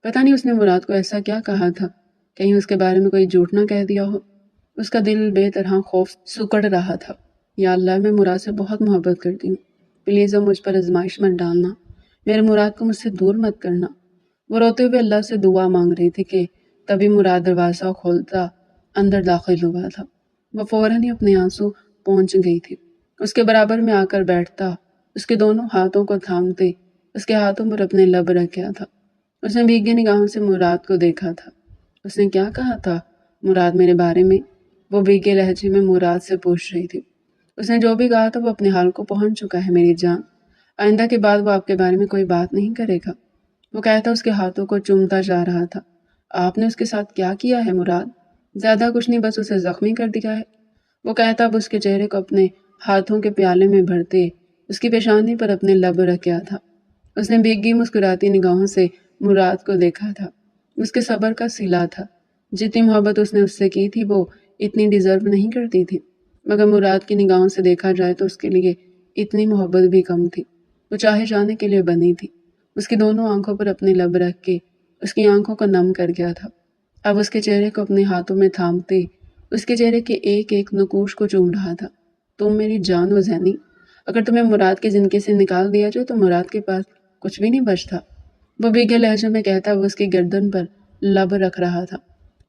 پتہ نہیں اس نے مراد کو ایسا کیا کہا تھا، کہیں اس کے بارے میں کوئی جھوٹ نہ کہہ دیا ہو۔ اس کا دل بے طرح خوف سکڑ رہا تھا۔ یا اللہ، میں مراد سے بہت محبت کرتی ہوں، پلیز وہ مجھ پر آزمائش مت ڈالنا، میرے مراد کو مجھ سے دور مت کرنا۔ وہ روتے ہوئے اللہ سے دعا مانگ رہی تھی کہ تبھی مراد دروازہ کھولتا اندر داخل ہوا تھا۔ وہ فوراً ہی اپنے آنسو پہنچ گئی تھی۔ اس کے برابر میں آ کر بیٹھتا، اس کے دونوں ہاتھوں کو تھامتے اس کے ہاتھوں پر اپنے لب رکھا تھا۔ اس نے بھیگی نگاہوں سے مراد کو دیکھا تھا۔ اس نے کیا کہا تھا مراد میرے بارے میں؟ وہ بھیگے لہجے میں مراد سے پوچھ رہی تھی۔ اس نے جو بھی کہا تھا وہ اپنے حال کو پہنچ چکا ہے میری جان۔ آئندہ کے بعد وہ آپ کے بارے میں کوئی بات نہیں کرے گا۔ وہ کہتا اس کے ہاتھوں کو چومتا جا رہا تھا۔ آپ نے اس کے ساتھ کیا کیا ہے مراد؟ زیادہ کچھ نہیں، بس اسے زخمی کر دیا ہے۔ وہ کہتا اب اس کے چہرے کو اپنے ہاتھوں کے پیالے میں بھرتے اس کی پیشانی پر اپنے لب رکھا تھا۔ اس نے بھیگی مسکراتی نگاہوں سے مراد کو دیکھا تھا۔ اس کے صبر کا صلہ تھا۔ جتنی محبت اس نے اس سے کی تھی وہ اتنی ڈیزرو نہیں کرتی تھی، مگر مراد کی نگاہوں سے دیکھا جائے تو اس کے لیے اتنی محبت بھی کم تھی۔ وہ چاہے جانے کے لیے بنی تھی۔ اس کی دونوں آنکھوں پر اپنے لب رکھ کے اس کی آنکھوں کو نم کر گیا تھا۔ اب اس کے چہرے کو اپنے ہاتھوں میں تھامتے اس کے چہرے کے ایک ایک نقوش کو چوم رہا تھا۔ تم میری جان و زینی، اگر تمہیں مراد کی زندگی سے نکال دیا جائے تو مراد کے پاس کچھ بھی نہیں بچتا۔ وہ بھیگے لہجے میں کہتا وہ اس کی گردن پر لب رکھ رہا تھا۔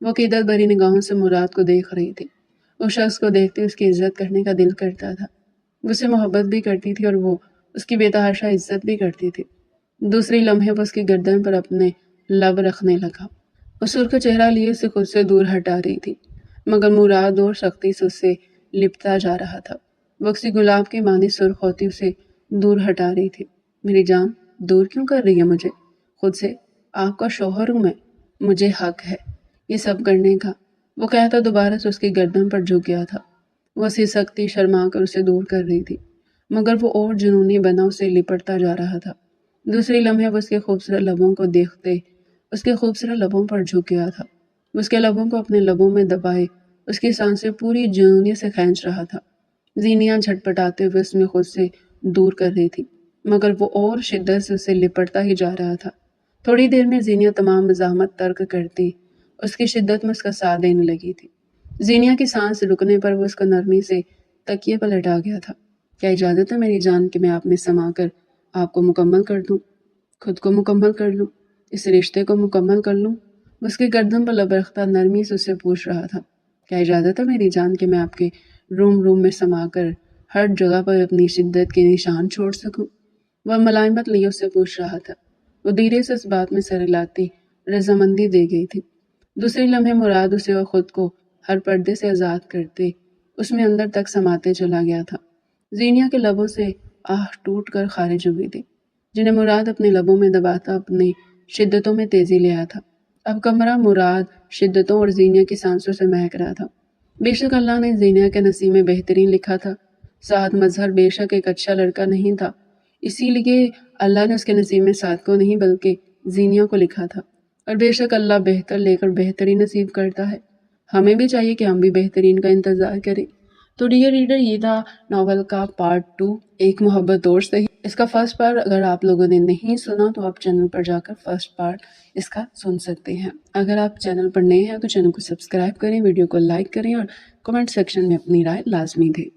وہ عقیدت بھری نگاہوں سے مراد کو دیکھ رہی تھی۔ اس شخص کو دیکھتے اس کی عزت کرنے کا دل کرتا تھا۔ وہ اس سے محبت بھی کرتی تھی اور وہ اس کی بے تحاشا عزت بھی کرتی تھی۔ دوسری لمحے وہ اس کی گردن پر اپنے لب رکھنے لگا۔ وہ سرخ چہرہ لیے اسے خود سے دور ہٹا رہی تھی، مگر مراد اور سختی سے اسے لپٹا جا رہا تھا۔ وہ کسی گلاب کی مانی سرخ ہوتی اسے دور ہٹا رہی تھی۔ میری جان، دور کیوں کر رہی ہے مجھے خود سے؟ آپ کا شوہر ہوں میں، مجھے حق ہے یہ سب کرنے کا۔ وہ کہتا دوبارہ سے اس کی گردن پر جھک گیا تھا۔ وہ سی سختی شرما کر اسے دور کر رہی تھی، مگر وہ اور جنونی بنا اسے لپٹتا جا رہا تھا۔ دوسری لمحے وہ اس کے خوبصورت لبوں کو دیکھتے اس کے خوبصورت لبوں پر جھک گیا تھا۔ وہ اس کے لبوں کو اپنے لبوں میں دبائے اس کی سانسیں پوری جنونی سے کھینچ رہا تھا۔ زینیا جھٹپٹاتے ہوئے اس میں خود سے دور کر رہی تھی، مگر وہ اور شدت سے اسے لپٹتا ہی جا رہا تھا۔ تھوڑی دیر میں زینیا تمام مزاحمت ترک کرتی اس کی شدت میں اس کا ساتھ دینے لگی تھی۔ زینیا کی سانس رکنے پر وہ اس کو نرمی سے تکیے پر لٹا گیا تھا۔ کیا اجازت ہے میری جان کہ میں آپ میں سما کر آپ کو مکمل کر دوں، خود کو مکمل کر لوں، اس رشتے کو مکمل کر لوں؟ اس کی گردن پر لب رکھتا نرمی سے اسے پوچھ رہا تھا۔ کیا اجازت ہے میری جان کہ میں آپ کے روم میں سما کر ہر جگہ پر اپنی شدت کے نشان چھوڑ سکوں؟ وہ ملائمت لیے اس سے پوچھ رہا تھا۔ وہ دھیرے سے اس بات میں سر ہلاتی رضامندی دے گئی تھی۔ دوسرے لمحے مراد اسے اور خود کو ہر پردے سے آزاد کرتے اس میں اندر تک سماتے چلا گیا تھا۔ زینیا کے لبوں سے آہ ٹوٹ کر خارج ہوئی تھی، جنہیں مراد اپنے لبوں میں دباتا اپنی شدتوں میں تیزی لے آیا تھا۔ اب کمرہ مراد شدتوں اور زینیا کی سانسوں سے مہک رہا تھا۔ بے شک اللہ نے زینیا کے نصیب میں بہترین لکھا تھا۔ سعد مظہر بے شک ایک اچھا لڑکا نہیں تھا، اسی لیے اللہ نے اس کے نصیب میں سعد کو نہیں بلکہ زینیا کو لکھا تھا، اور بے شک اللہ بہتر لے کر بہترین نصیب کرتا ہے۔ ہمیں بھی چاہیے کہ ہم بھی بہترین کا انتظار کریں۔ تو ڈیئر ریڈر، یہ تھا ناول کا پارٹ 2، ایک محبت اور صحیح۔ اس کا فرسٹ پارٹ اگر آپ لوگوں نے نہیں سنا تو آپ چینل پر جا کر فرسٹ پارٹ اس کا سن سکتے ہیں۔ اگر آپ چینل پر نئے ہیں تو چینل کو سبسکرائب کریں، ویڈیو کو لائک کریں اور کمنٹ سیکشن میں اپنی رائے لازمی دیں۔